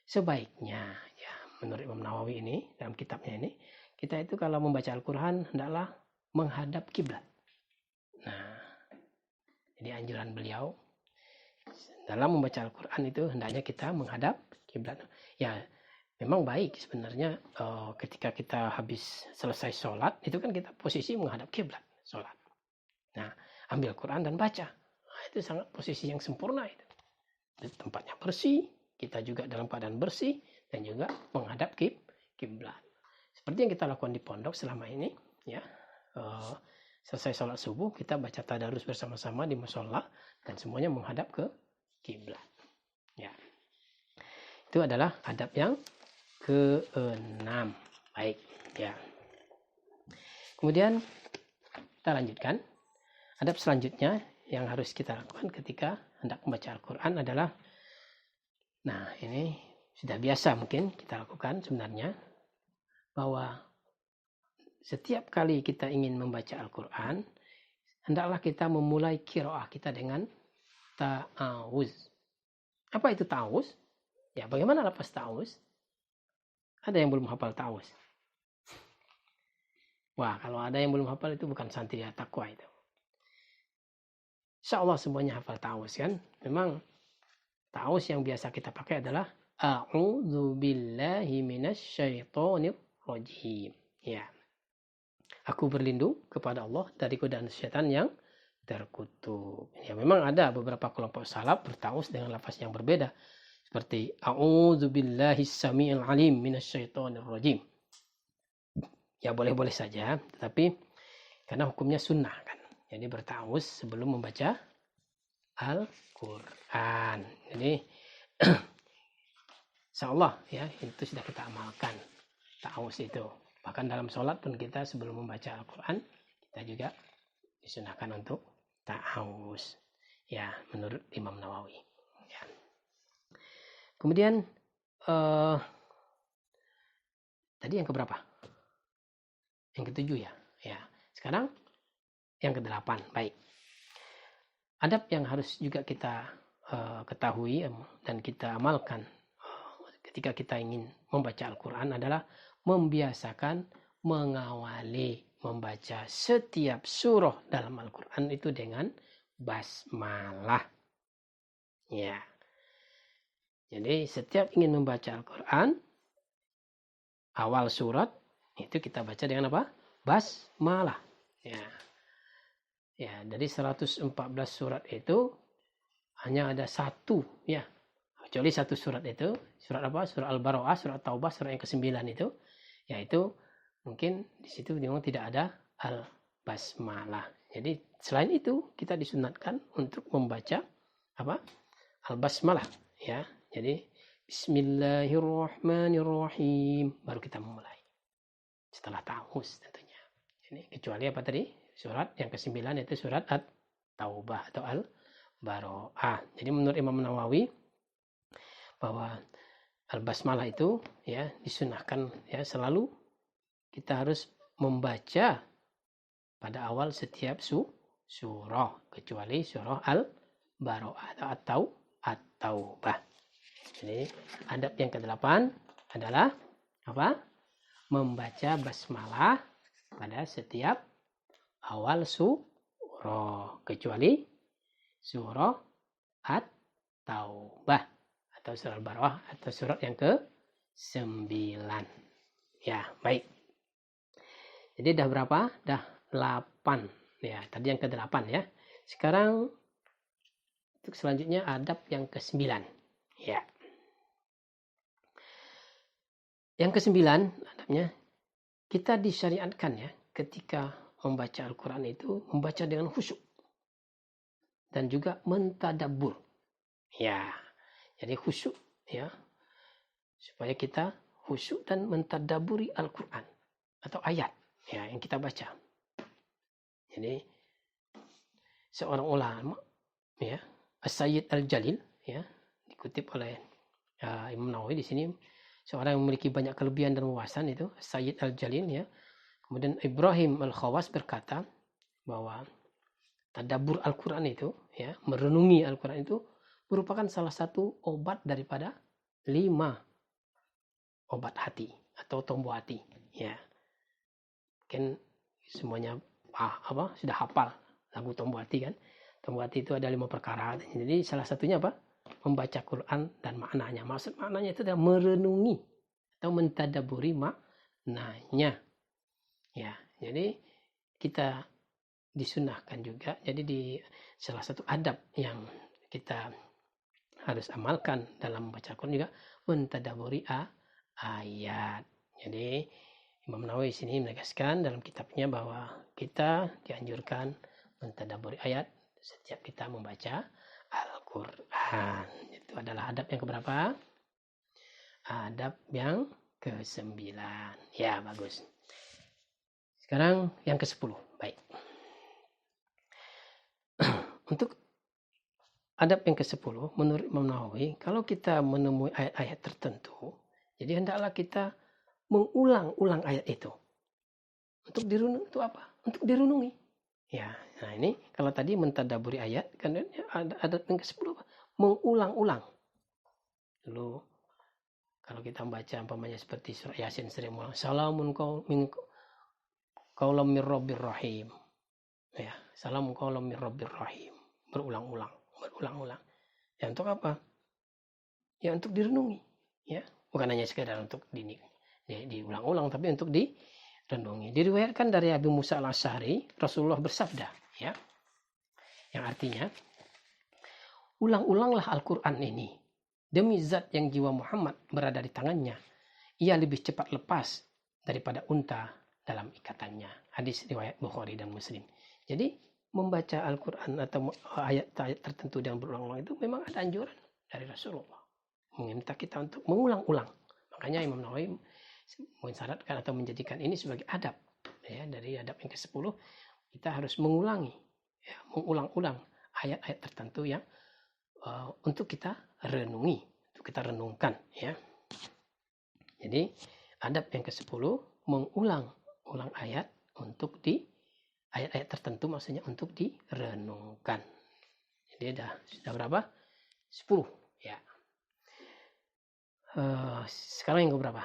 sebaiknya, ya, menurut Imam Nawawi ini dalam kitabnya ini, kita itu kalau membaca Al-Quran hendaklah menghadap kiblat. Nah, jadi anjuran beliau dalam membaca Al-Quran itu hendaknya kita menghadap kiblat. Ya, memang baik sebenarnya ketika kita habis selesai sholat itu kan kita posisi menghadap kiblat sholat. Nah, ambil Quran dan baca. Nah, itu sangat posisi yang sempurna itu. Tempatnya bersih, kita juga dalam keadaan bersih dan juga menghadap kiblat. Seperti yang kita lakukan di pondok selama ini, ya. Selesai sholat subuh kita baca tadarus bersama-sama di musola dan semuanya menghadap ke kiblat. Ya. Itu adalah adab yang keenam. Baik, ya. Kemudian kita lanjutkan. Adab selanjutnya yang harus kita lakukan ketika hendak membaca Al-Quran adalah, nah ini sudah biasa mungkin kita lakukan sebenarnya, bahwa setiap kali kita ingin membaca Al-Quran, hendaklah kita memulai qiraah kita dengan ta'awuz. Apa itu ta'awuz? Ya, bagaimana lafaz ta'awuz? Ada yang belum hafal ta'awuz? Wah, kalau ada yang belum hafal itu bukan santri ya, takwa itu. Insya Allah semuanya hafal ta'awuz kan? Memang ta'awuz yang biasa kita pakai adalah a'udzu billahi minasyaitonir rajim. Ya. Aku berlindung kepada Allah dari godaan setan yang terkutuk. Ya, memang ada beberapa kelompok salaf berta'awuz dengan lafaz yang berbeda. Seperti a'udzu billahi samiil alim minasyaitonir rajim. Ya, boleh-boleh saja, tetapi karena hukumnya sunnah kan. Jadi berta'awuz sebelum membaca Al-Quran. Jadi insyaallah ya, itu sudah kita amalkan ta'awuz itu. Bahkan dalam sholat pun kita sebelum membaca Al-Quran, kita juga disunahkan untuk ta'awuz. Ya, menurut Imam Nawawi. Ya. Kemudian, tadi yang keberapa? Yang ketujuh ya. Ya. Sekarang yang kedelapan. Baik. Adab yang harus juga kita ketahui dan kita amalkan ketika kita ingin membaca Al-Quran adalah membiasakan mengawali membaca setiap surah dalam Al-Quran itu dengan basmalah. Ya. Jadi setiap ingin membaca Al-Quran, awal surat itu kita baca dengan apa? Basmalah. Ya. Ya, dari 114 surat itu hanya ada satu, ya. Kecuali satu surat itu, surat apa? Surat Al-Baro'ah, surat Taubah, surat yang ke-9 itu, yaitu mungkin di situ memang tidak ada Al-Basmalah. Jadi selain itu kita disunatkan untuk membaca apa? Al-Basmalah, ya. Jadi Bismillahirrahmanirrahim baru kita memulai. Setelah ta'awuz tentunya. Ini kecuali apa tadi? Surat yang ke-9 yaitu surat At-Taubah atau Al-Baro'ah. Jadi menurut Imam Nawawi bahwa Al-Basmalah itu ya disunahkan ya selalu kita harus membaca pada awal setiap surah kecuali surah Al-Baro'ah atau at-taubah. Jadi adab yang ke-8 adalah apa? Membaca basmalah pada setiap awal surah, kecuali surah at-taubah atau surah al-Baqarah atau surat yang ke-9. Ya, baik. Jadi dah berapa? Dah 8. Ya, tadi yang ke-8 ya. Sekarang untuk selanjutnya adab yang ke-9. Ya. Yang ke-9 adabnya, kita disyariatkan ya ketika membaca Al-Quran itu membaca dengan khusyuk dan juga mentadabbur. Ya, jadi khusyuk ya, supaya kita khusyuk dan mentadabburi Al-Quran atau ayat ya yang kita baca. Jadi seorang ulama ya, As-Sayyid Al-Jalil ya, dikutip oleh Imam Nawawi di sini, seorang yang memiliki banyak kelebihan dan wawasan itu Sayyid Al-Jalil ya. Kemudian Ibrahim Al-Khawas berkata bahwa tadabbur Al-Quran itu ya, merenungi Al-Quran itu merupakan salah satu obat daripada 5 obat hati atau tombo hati ya. Mungkin semuanya sudah hafal lagu tombo hati kan. Tombo hati itu ada 5 perkara. Jadi salah satunya apa? Membaca Quran dan maknanya. Maksud maknanya itu adalah merenungi atau mentadaburi maknanya. Ya, jadi kita disunahkan juga. Jadi di salah satu adab yang kita harus amalkan dalam membaca Quran juga mentadaburi ayat. Jadi Imam Nawawi sini menegaskan dalam kitabnya bahwa kita dianjurkan mentadaburi ayat setiap kita membaca Al-Quran. Itu adalah adab yang keberapa? Adab yang ke-9. Ya, bagus. Sekarang yang ke-10. Baik. Untuk adab yang ke-10, menurut Imam Nawawi, kalau kita menemui ayat-ayat tertentu, jadi hendaklah kita mengulang-ulang ayat itu. Untuk dirunung itu apa? Untuk dirunungi. Ya, nah ini kalau tadi mentadaburi ayat, kan ada adab yang ke-10 apa? Mengulang-ulang. Dulu kalau kita membaca umpamanya seperti surah Yasin sering mengulang, salamun qaulam mir rabbir rahim. Ya, salamun qaulam mir rabbir rahim. Berulang-ulang. Ya untuk apa? Ya untuk direnungi. Ya, bukan hanya sekedar untuk diulang-ulang, tapi untuk direnungi. Diriwayatkan dari Abu Musa al-Asy'ari, Rasulullah bersabda, ya, yang artinya, ulang-ulanglah Al-Quran ini. Demi zat yang jiwa Muhammad berada di tangannya, ia lebih cepat lepas daripada unta dalam ikatannya. Hadis riwayat Bukhari dan Muslim. Jadi membaca Al-Quran atau ayat-ayat tertentu yang berulang-ulang itu memang ada anjuran dari Rasulullah. Meminta kita untuk mengulang-ulang. Makanya Imam Nawawi mensyaratkan atau menjadikan ini sebagai adab. Ya, dari adab yang ke-10, kita harus mengulangi. Ya, mengulang-ulang ayat-ayat tertentu yang untuk kita renungi, untuk kita renungkan. Ya. Jadi adab yang ke-10, mengulang-ulang ayat untuk ayat-ayat tertentu, maksudnya untuk direnungkan. Jadi sudah berapa? 10 ya. Sekarang yang keberapa?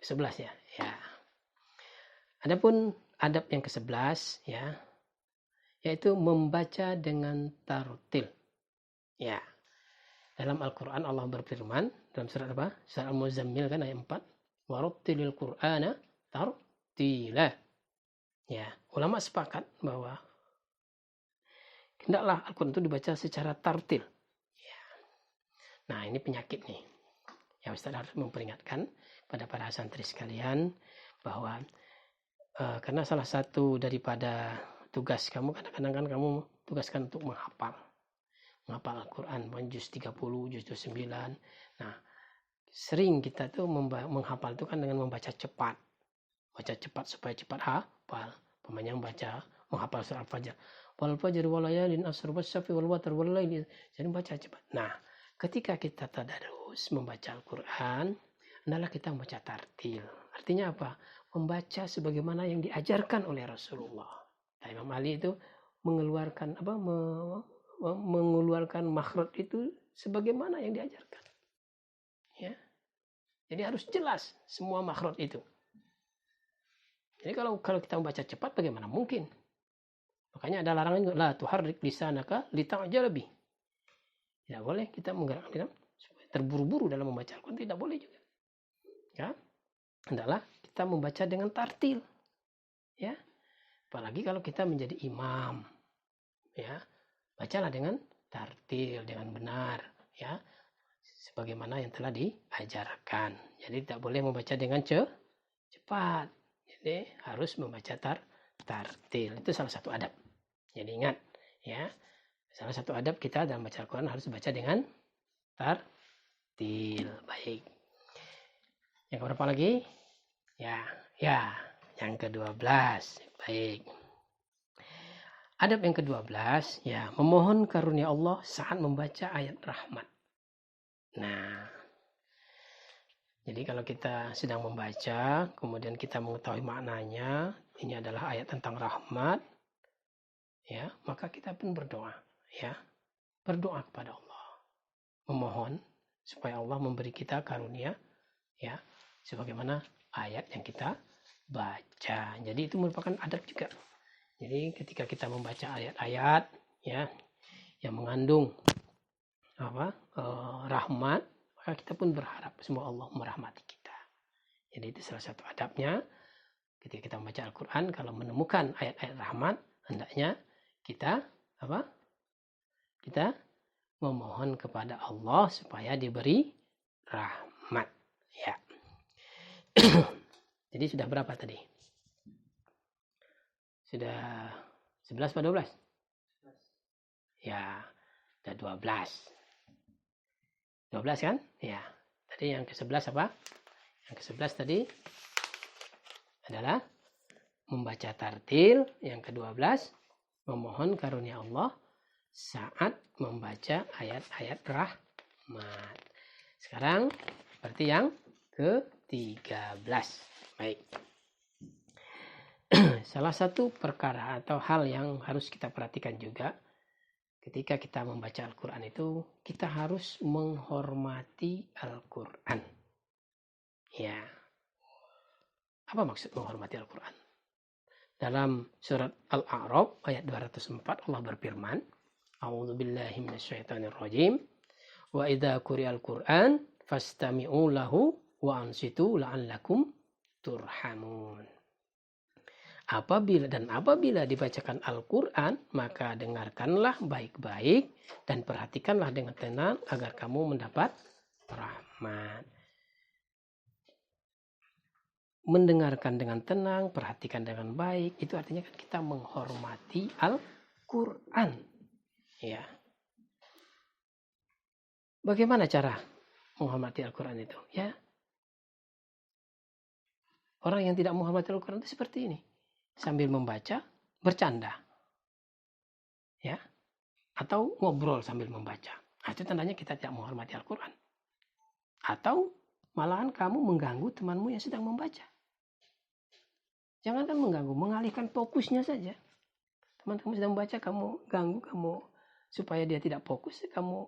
Ke-11 ya. Ya. Adapun adab yang ke-11 ya, yaitu membaca dengan tartil. Ya. Dalam Al-Quran Allah berfirman dalam surat apa? Surat Al-Muzammil kan ayat 4. Warattilil Qur'ana tartila. Ya, ulama sepakat bahwa hendaklah Al-Quran itu dibaca secara tartil. Ya. Nah, ini penyakit nih. Ya, Ustaz harus memperingatkan pada para santri sekalian bahwa karena salah satu daripada tugas kamu, kadang-kadang kan kamu tugaskan untuk menghafal Al-Quran, juz 30, juz 29. Nah, sering kita tuh menghafal itu kan dengan membaca cepat. Baca cepat supaya cepat hafal. Pemanya menghafal surah Al-Fajr. Wal fajr wal layalin asr wasyafi wal watr wal laili. Jadi baca cepat. Nah, ketika kita tadarus membaca Al-Quran, hendaklah kita membaca tartil. Artinya apa? Membaca sebagaimana yang diajarkan oleh Rasulullah. Imam Ali itu mengeluarkan mengeluarkan makhraj itu sebagaimana yang diajarkan. Ya. Jadi harus jelas semua makhraj itu. Jadi kalau kita membaca cepat bagaimana mungkin? Makanya ada larangan juga, la tuharrik lisanaka lita'jala bih. Tidak boleh kita menggerakkan lisan supaya terburu-buru dalam membaca Al-Quran, tidak boleh juga. Ya. Hendaklah kita membaca dengan tartil. Ya. Apalagi kalau kita menjadi imam. Ya. Bacalah dengan tartil, dengan benar, ya. Sebagaimana yang telah diajarkan. Jadi tidak boleh membaca dengan cepat. Jadi harus membaca tartil. Itu salah satu adab. Jadi ingat, ya. Salah satu adab kita dalam baca Al-Quran harus baca dengan tartil. Baik. Yang berapa lagi? Ya, yang ke-12. Baik. Adab yang ke-12, ya, memohon karunia Allah saat membaca ayat rahmat. Nah, jadi kalau kita sedang membaca, kemudian kita mengetahui maknanya, ini adalah ayat tentang rahmat, ya, maka kita pun berdoa, ya, berdoa kepada Allah, memohon supaya Allah memberi kita karunia, ya, sebagaimana ayat yang kita baca. Jadi itu merupakan adab juga. Jadi ketika kita membaca ayat-ayat, ya, yang mengandung rahmat, maka kita pun berharap semoga Allah merahmati kita. Jadi itu salah satu adabnya. Ketika kita membaca Al-Quran, kalau menemukan ayat-ayat rahmat, hendaknya kita kita memohon kepada Allah supaya diberi rahmat. Ya. Jadi sudah berapa tadi? Sudah 11 atau 12? Ya, sudah 12. 12 kan? Ya. Tadi yang ke-11 apa? Yang ke-11 tadi adalah membaca tartil. Yang ke-12 memohon karunia Allah saat membaca ayat-ayat rahmat. Sekarang berarti yang ke-13. Baik. Salah satu perkara atau hal yang harus kita perhatikan juga ketika kita membaca Al-Quran itu, kita harus menghormati Al-Quran. Ya. Apa maksud menghormati Al-Quran? Dalam surat Al-A'raf ayat 204 Allah berfirman, A'udzu billahi minasyaitonir rajim. Wa idza quri'al Qur'an fastami'u lahu wa ansitu la'allakum turhamun. Apabila dibacakan Al-Quran, maka dengarkanlah baik-baik dan perhatikanlah dengan tenang agar kamu mendapat rahmat. Mendengarkan dengan tenang, perhatikan dengan baik, itu artinya kan kita menghormati Al-Quran. Ya. Bagaimana cara menghormati Al-Quran itu? Ya. Orang yang tidak menghormati Al-Quran itu seperti ini. Sambil membaca, bercanda. Ya. Atau ngobrol sambil membaca. Nah, itu tandanya kita tidak menghormati Al-Quran. Atau malahan kamu mengganggu temanmu yang sedang membaca. Jangankan mengganggu, mengalihkan fokusnya saja. Teman kamu sedang membaca, kamu ganggu, supaya dia tidak fokus, kamu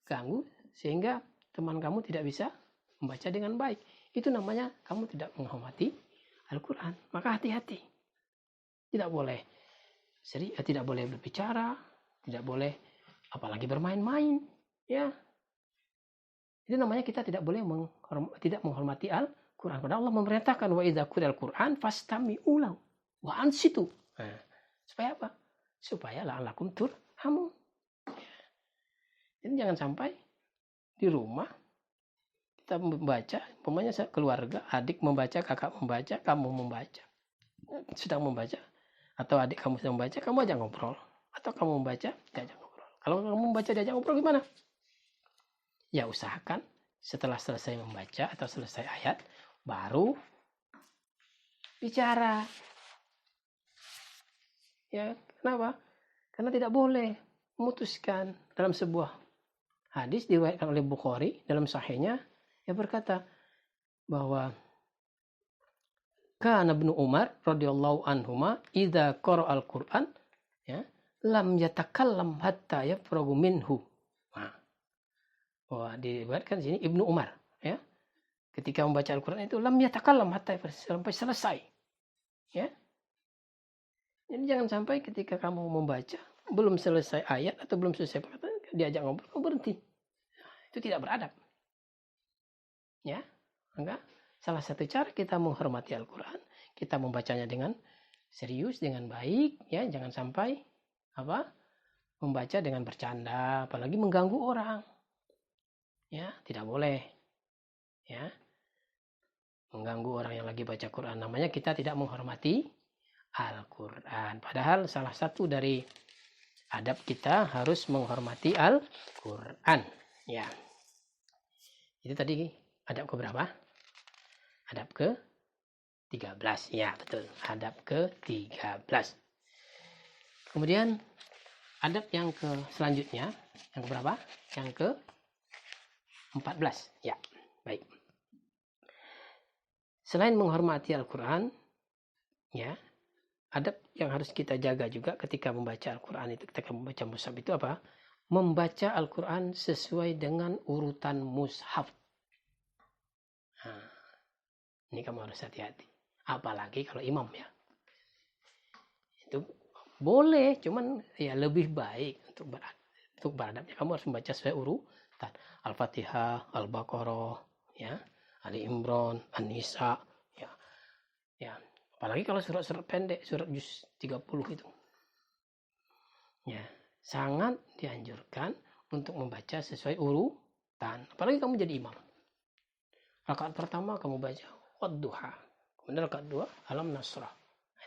ganggu sehingga teman kamu tidak bisa membaca dengan baik. Itu namanya kamu tidak menghormati Al-Quran. Maka hati-hati. Tidak boleh berbicara, tidak boleh apalagi bermain-main, ya. Itu namanya kita tidak boleh tidak menghormati Al-Quran. Karena Allah memerintahkan wa idza quri'al Qur'an fastami'u lahu wa ansitu. Nah, supaya apa? Supaya la'allakum turhamun. Jadi jangan sampai di rumah kita membaca, umpamanya keluarga, adik membaca, kakak membaca, kamu membaca, sedang membaca, atau adik kamu sedang membaca, kamu aja ngobrol, atau kamu membaca, diajak ngobrol. Kalau kamu membaca diajak ngobrol gimana? Ya usahakan setelah selesai membaca atau selesai ayat, baru bicara. Ya, kenapa? Karena tidak boleh memutuskan. Dalam sebuah hadis diriwayatkan oleh Bukhari dalam sahihnya, dia berkata bahwa kana Ibnu Umar radhiyallahu anhuma idza qara'al Qur'an, ya, lam yatakallam hatta yafragu minhu. Nah, diriwayatkan sini Ibnu Umar, ya. Ketika membaca Al-Qur'an itu lam yatakallam hatta sampai selesai. Ya. Jadi jangan sampai ketika kamu membaca belum selesai ayat atau belum selesai perkataan diajak ngobrol kamu berhenti. Itu tidak beradab. Ya. Maka salah satu cara kita menghormati Al-Qur'an, kita membacanya dengan serius, dengan baik, ya, jangan sampai membaca dengan bercanda, apalagi mengganggu orang. Ya, tidak boleh. Ya. Mengganggu orang yang lagi baca Quran, namanya kita tidak menghormati Al-Quran. Padahal salah satu dari adab kita harus menghormati Al-Quran. Ya. Itu tadi adab ke berapa? Adab ke 13. Ya, betul. Adab ke 13. Kemudian adab yang ke selanjutnya, yang ke berapa? Yang ke 14. Ya, baik. Selain menghormati Al-Quran, ya, adab yang harus kita jaga juga ketika membaca Al-Quran itu, ketika membaca mushaf itu apa? Membaca Al-Quran sesuai dengan urutan mushaf. Nah, ini kamu harus hati-hati. Apalagi kalau imam, ya. Itu boleh, cuman ya lebih baik untuk beradabnya kamu harus membaca sesuai urutan. Al-Fatihah, Al-Baqarah, ya, Ali Imran, An-Nisa, ya. Ya, apalagi kalau surat-surat pendek, surat juz 30 itu. Ya, sangat dianjurkan untuk membaca sesuai urutan. Apalagi kamu jadi imam. Rakaat pertama kamu baca Wadduha. Kemudian rakaat 2 Alam Nasrah.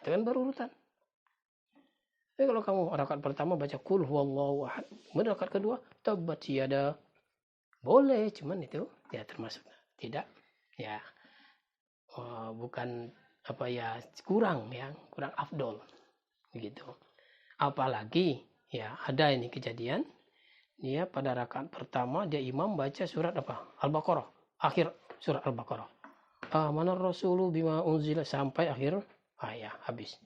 Itu kan berurutan. Tapi kalau kamu rakaat pertama baca Qul huwallahu ahad, kemudian rakaat kedua Tabbat yada, boleh, cuman itu ya termasuk tidak, ya, bukan kurang afdol begitu. Apalagi ya ada ini kejadian, dia pada rakaat pertama dia imam baca surat Al-Baqarah, akhir surat Al-Baqarah, amanar rasulu bima unzila, sampai akhir ayat habis.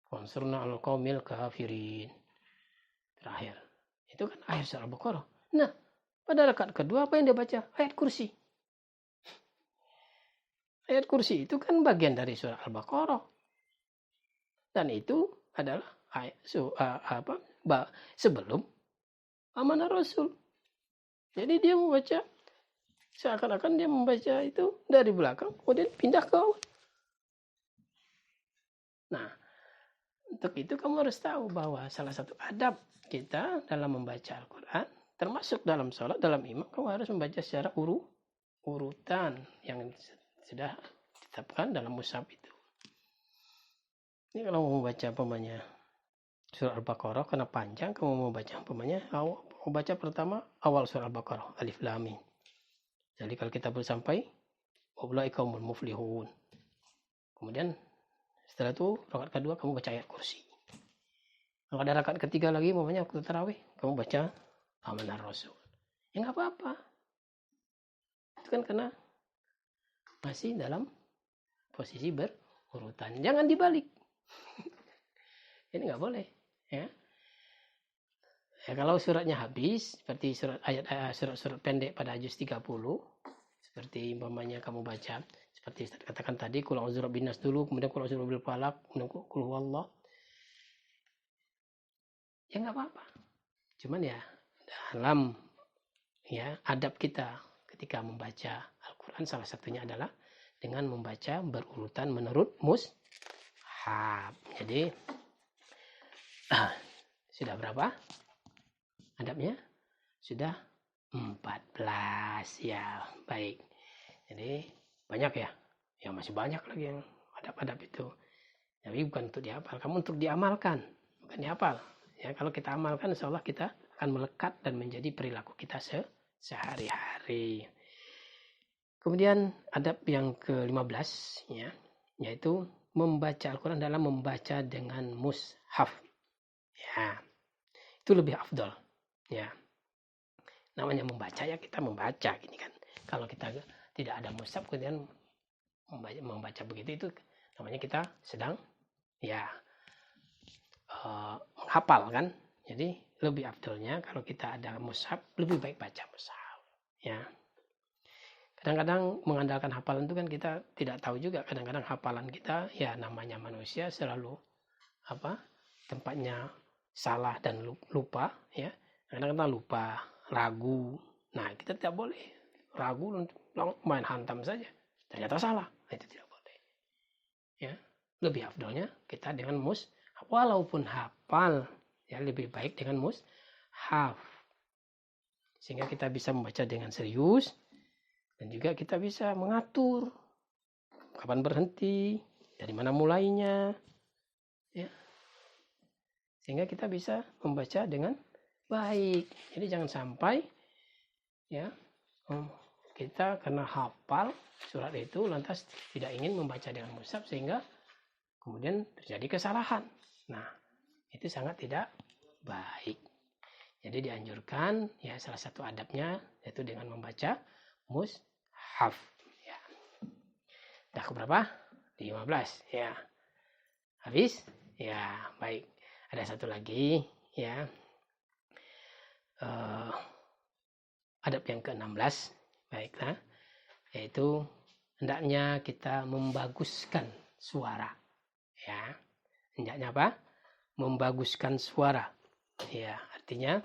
Wansurna al-qaumil kafirin, terakhir. Itu kan akhir surat Al-Baqarah. Nah, pada rakaat kedua apa yang dia baca? Ayat kursi. Ayat kursi itu kan bagian dari surat Al-Baqarah. Dan itu adalah sebelum amanah Rasul. Jadi dia membaca seakan-akan dia membaca itu dari belakang, kemudian pindah ke awal. Nah, untuk itu kamu harus tahu bahwa salah satu adab kita dalam membaca Al-Quran, termasuk dalam sholat, dalam imam, kamu harus membaca secara urutan yang sudah ditetapkan dalam mushaf itu. Ini kalau mau baca surat Al-Baqarah karena panjang, kamu mau baca mau baca pertama awal surat Al-Baqarah, Alif Lam Mim. Jadi kalau kita belum sampai ulaika humul muflihun. Kemudian setelah itu rakaat kedua kamu baca ayat kursi. Kalau ada rakaat ketiga lagi waktu tarawih, kamu baca amanah Rasul. Ya nggak apa-apa. Itu kan karena masih dalam posisi berurutan. Jangan dibalik. Ini nggak boleh, ya. Ya, kalau suratnya habis, seperti surat pendek pada juz 30, seperti umpamanya kamu baca, seperti katakan tadi, qul a'udzu birabbin nas dulu, kemudian qul a'udzu birabbil falaq, kemudian qul huwallah. Ya nggak apa-apa. Cuman ya dalam adab kita ketika membaca Al-Quran, salah satunya adalah dengan membaca berurutan menurut mushaf. Jadi sudah berapa adabnya? Sudah 14, ya, baik. Jadi banyak ya masih banyak lagi yang adab-adab itu. Tapi bukan untuk dihafal, kamu untuk diamalkan, bukan dihafal. Ya, kalau kita amalkan, insya Allah kita akan melekat dan menjadi perilaku kita sehari-hari. Kemudian adab yang ke-15, ya, yaitu membaca Al-Quran dalam membaca dengan mushaf. Ya, itu lebih afdol. Ya, namanya membaca ya kita membaca gini kan. Kalau kita tidak ada mushaf kemudian membaca begitu, itu namanya kita sedang menghafal kan. Jadi lebih afdolnya kalau kita ada mushaf, lebih baik baca mushaf. Ya. Kadang-kadang mengandalkan hafalan itu kan kita tidak tahu juga. Kadang-kadang hafalan kita, ya namanya manusia selalu tempatnya salah dan lupa. Ya. Kadang-kadang lupa, ragu. Nah kita tidak boleh ragu main hantam saja. Ternyata salah. Nah, itu tidak boleh. Ya. Lebih afdolnya kita dengan mushaf. Walaupun hafal, ya lebih baik dengan mushaf. Sehingga kita bisa membaca dengan serius. Dan juga kita bisa mengatur kapan berhenti, dari mana mulainya. Ya. Sehingga kita bisa membaca dengan baik. Jadi jangan sampai ya kita karena hafal surat itu lantas tidak ingin membaca dengan mushaf sehingga kemudian terjadi kesalahan. Nah, itu sangat tidak baik. Jadi dianjurkan ya salah satu adabnya yaitu dengan membaca mushaf. Ya. Dah keberapa? 15 ya. Habis? Ya, baik. Ada satu lagi ya. Adab yang ke-16 baiklah, yaitu hendaknya kita membaguskan suara. Ya. Hendaknya apa? Membaguskan suara. Ya, artinya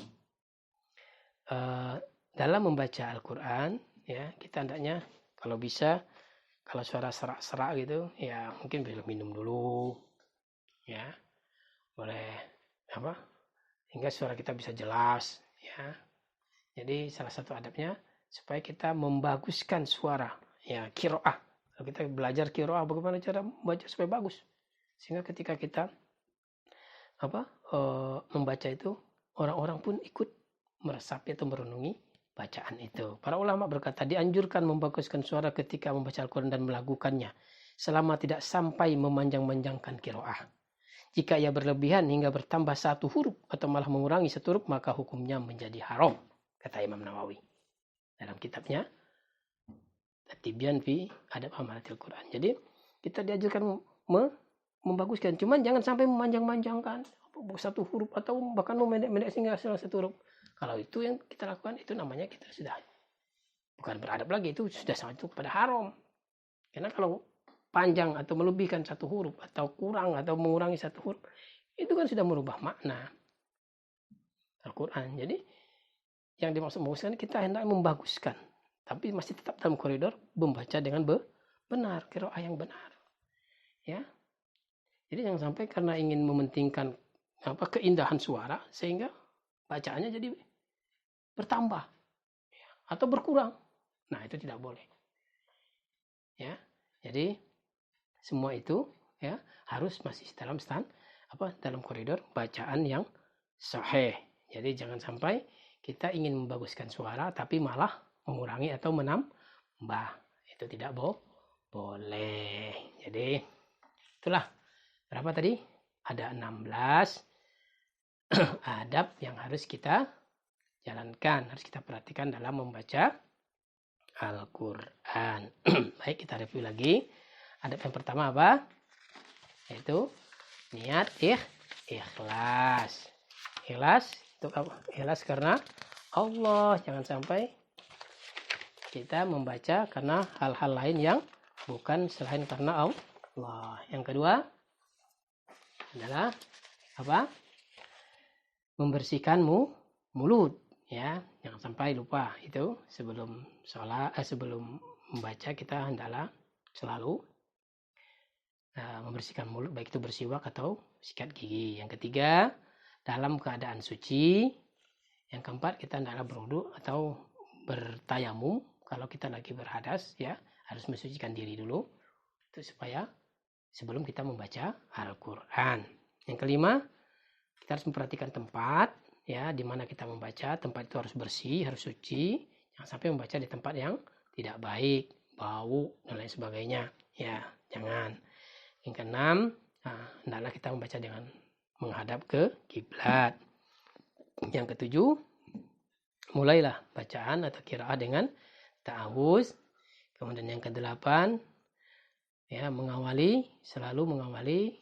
dalam membaca Al-Qur'an ya, kita hendaknya kalau bisa kalau suara serak-serak gitu ya mungkin boleh minum dulu. Ya. Boleh hingga suara kita bisa jelas ya. Jadi salah satu adabnya supaya kita membaguskan suara ya, qiraah. Kalau kita belajar qiraah bagaimana cara membaca supaya bagus. Sehingga ketika kita membaca itu orang-orang pun ikut meresapi atau merenungi bacaan itu. Para ulama berkata dianjurkan membaguskan suara ketika membaca Al-Qur'an dan melakukannya selama tidak sampai memanjang-manjangkan qiraah. Jika ia berlebihan hingga bertambah satu huruf atau malah mengurangi satu huruf maka hukumnya menjadi haram, kata Imam Nawawi dalam kitabnya At-Tibyan fi Adab Hamalatil Quran. Jadi kita diajarkan membaguskan, cuman jangan sampai memanjang-manjangkan satu huruf atau bahkan memendek-mendek sehingga salah satu huruf. Kalau itu yang kita lakukan itu namanya kita sudah bukan beradab lagi, itu sudah sangat kepada haram. Karena kalau panjang atau melebihkan satu huruf atau kurang atau mengurangi satu huruf itu kan sudah merubah makna Al-Quran. Jadi yang dimaksud membaguskan kita hendak membaguskan, tapi masih tetap dalam koridor membaca dengan benar, qiraah yang benar. Ya. Jadi jangan sampai karena ingin mementingkan keindahan suara sehingga bacaannya jadi bertambah ya, atau berkurang. Nah, itu tidak boleh. Ya. Jadi semua itu ya harus masih dalam koridor bacaan yang sahih. Jadi jangan sampai kita ingin membaguskan suara tapi malah mengurangi atau menambah. Itu tidak boleh. Jadi itulah berapa tadi? Ada 16 adab yang harus kita jalankan, harus kita perhatikan dalam membaca Al-Qur'an. Baik, kita review lagi. Adab yang pertama apa? Yaitu niat ikhlas. Ikhlas itu apa? Ikhlas karena Allah. Jangan sampai kita membaca karena hal-hal lain yang bukan selain karena Allah. Yang kedua adalah apa? Membersihkan mulut. Ya, jangan sampai lupa itu sebelum sebelum membaca kita hendaklah selalu membersihkan mulut, baik itu bersiwak atau sikat gigi. Yang ketiga, dalam keadaan suci. Yang keempat, kita hendaklah berwudu atau bertayamum kalau kita lagi berhadas ya, harus mensucikan diri dulu itu supaya sebelum kita membaca Al-Qur'an. Yang kelima, kita harus memperhatikan tempat ya di mana kita membaca. Tempat itu harus bersih, harus suci. Jangan sampai membaca di tempat yang tidak baik, bau dan lain sebagainya. Ya, jangan. Yang keenam, hendaklah kita membaca dengan menghadap ke kiblat. Yang ketujuh, mulailah bacaan atau qiraah dengan ta'awuz. Kemudian yang kedelapan, ya selalu mengawali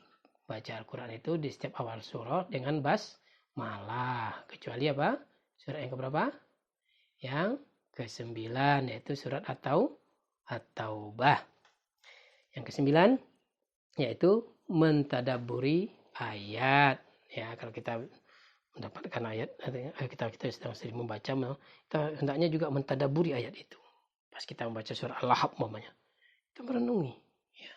baca Al-Quran itu di setiap awal surat dengan basmalah. Kecuali apa? Surat yang keberapa? Yang ke-9, yaitu surat At-Taubah. Yang ke-9 yaitu mentadaburi ayat. Ya, kalau kita mendapatkan ayat, kita sedang membaca, kita hendaknya juga mentadaburi ayat itu. Pas kita membaca surah Al-Lahab umpamanya, kita merenungi ya,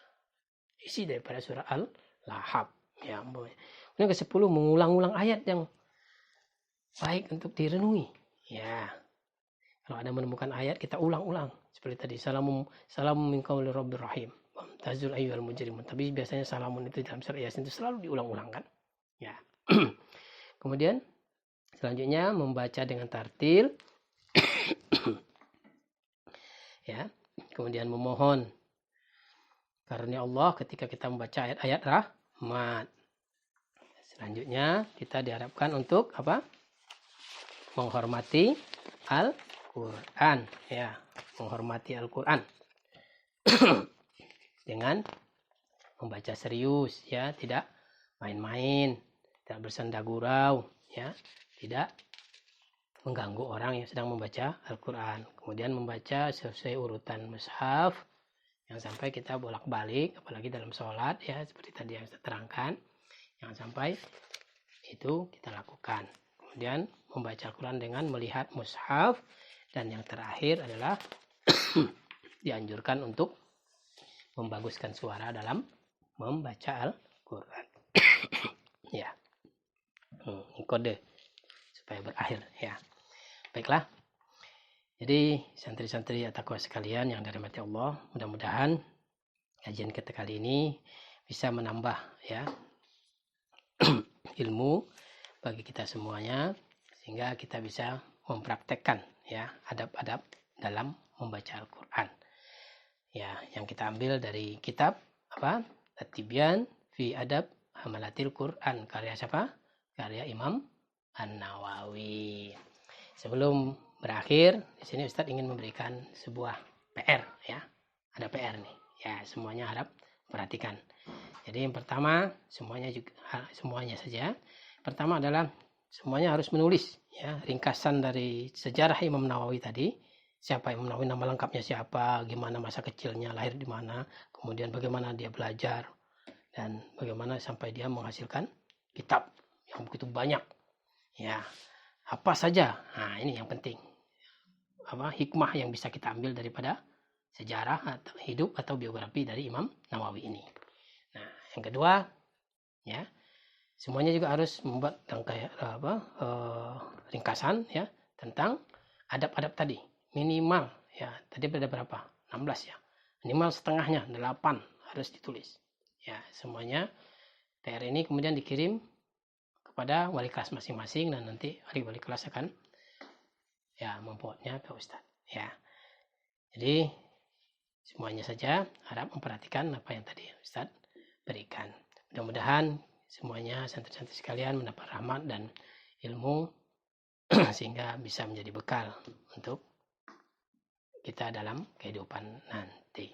isi daripada surah Al-Lahab. Ya, kemudian ke-10 mengulang-ulang ayat yang baik untuk direnungi. Ya, kalau ada menemukan ayat kita ulang-ulang. Seperti tadi, salamun min qauli rabbir rahim. Tazul ayyuhal mujrimun. Tapi biasanya salamun itu dalam surah Yasin itu selalu diulang-ulang kan. Ya. Kemudian selanjutnya membaca dengan tartil. Ya. Kemudian memohon karunia Allah ketika kita membaca ayat-ayat rahmat. Selanjutnya kita diharapkan untuk apa? Menghormati Al-Quran, ya, menghormati Al-Quran dengan membaca serius, ya, tidak main-main, tidak bersenda gurau, ya, tidak mengganggu orang yang sedang membaca Al-Quran. Kemudian membaca sesuai urutan mushaf, yang sampai kita bolak-balik, apalagi dalam sholat, ya, seperti tadi yang saya terangkan, jangan sampai itu kita lakukan. Kemudian membaca Al-Quran dengan melihat mushaf, dan yang terakhir adalah dianjurkan untuk membaguskan suara dalam membaca Al-Quran. Ya, ini kode supaya berakhir, ya. Baiklah. Jadi santri-santri takwa sekalian yang dirahmati Allah, mudah-mudahan kajian kita kali ini bisa menambah, ya, ilmu bagi kita semuanya, sehingga kita bisa mempraktekkan, ya, adab-adab dalam membaca Al-Quran. Ya, yang kita ambil dari kitab apa? At-Tibyan fi Adab Hamalatil Quran, karya siapa? Karya Imam An-Nawawi. Sebelum berakhir, di sini Ustadz ingin memberikan sebuah PR, ya. Ada PR nih. Ya, semuanya harap perhatikan. Jadi yang pertama, semuanya saja. Pertama adalah semuanya harus menulis, ya, ringkasan dari sejarah Imam Nawawi tadi. Siapa Imam Nawawi, nama lengkapnya siapa, gimana masa kecilnya, lahir di mana, kemudian bagaimana dia belajar, dan bagaimana sampai dia menghasilkan kitab yang begitu banyak. Ya, apa saja. Nah, ini yang penting. Apa hikmah yang bisa kita ambil daripada sejarah atau hidup atau biografi dari Imam Nawawi ini. Nah, yang kedua, ya, semuanya juga harus membuat ringkasan, ya, tentang adab-adab tadi. Minimal, ya, tadi ada berapa? 16, ya. Minimal setengahnya 8 harus ditulis. Ya, semuanya PR ini kemudian dikirim kepada wali kelas masing-masing, dan nanti wali kelas akan, ya, membuatnya ke Ustadz, ya. Jadi semuanya saja harap memperhatikan apa yang tadi Ustadz berikan. Mudah-mudahan semuanya santri-santri sekalian mendapat rahmat dan ilmu sehingga bisa menjadi bekal untuk kita dalam kehidupan nanti.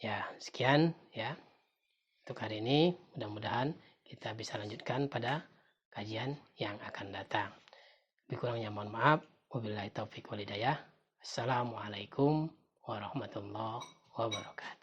Ya, sekian, ya, untuk hari ini. Mudah-mudahan kita bisa lanjutkan pada kajian yang akan datang. Lebih kurangnya mohon maaf. Wabillahi taufiq wal hidayah. Assalamualaikum warahmatullahi wabarakatuh.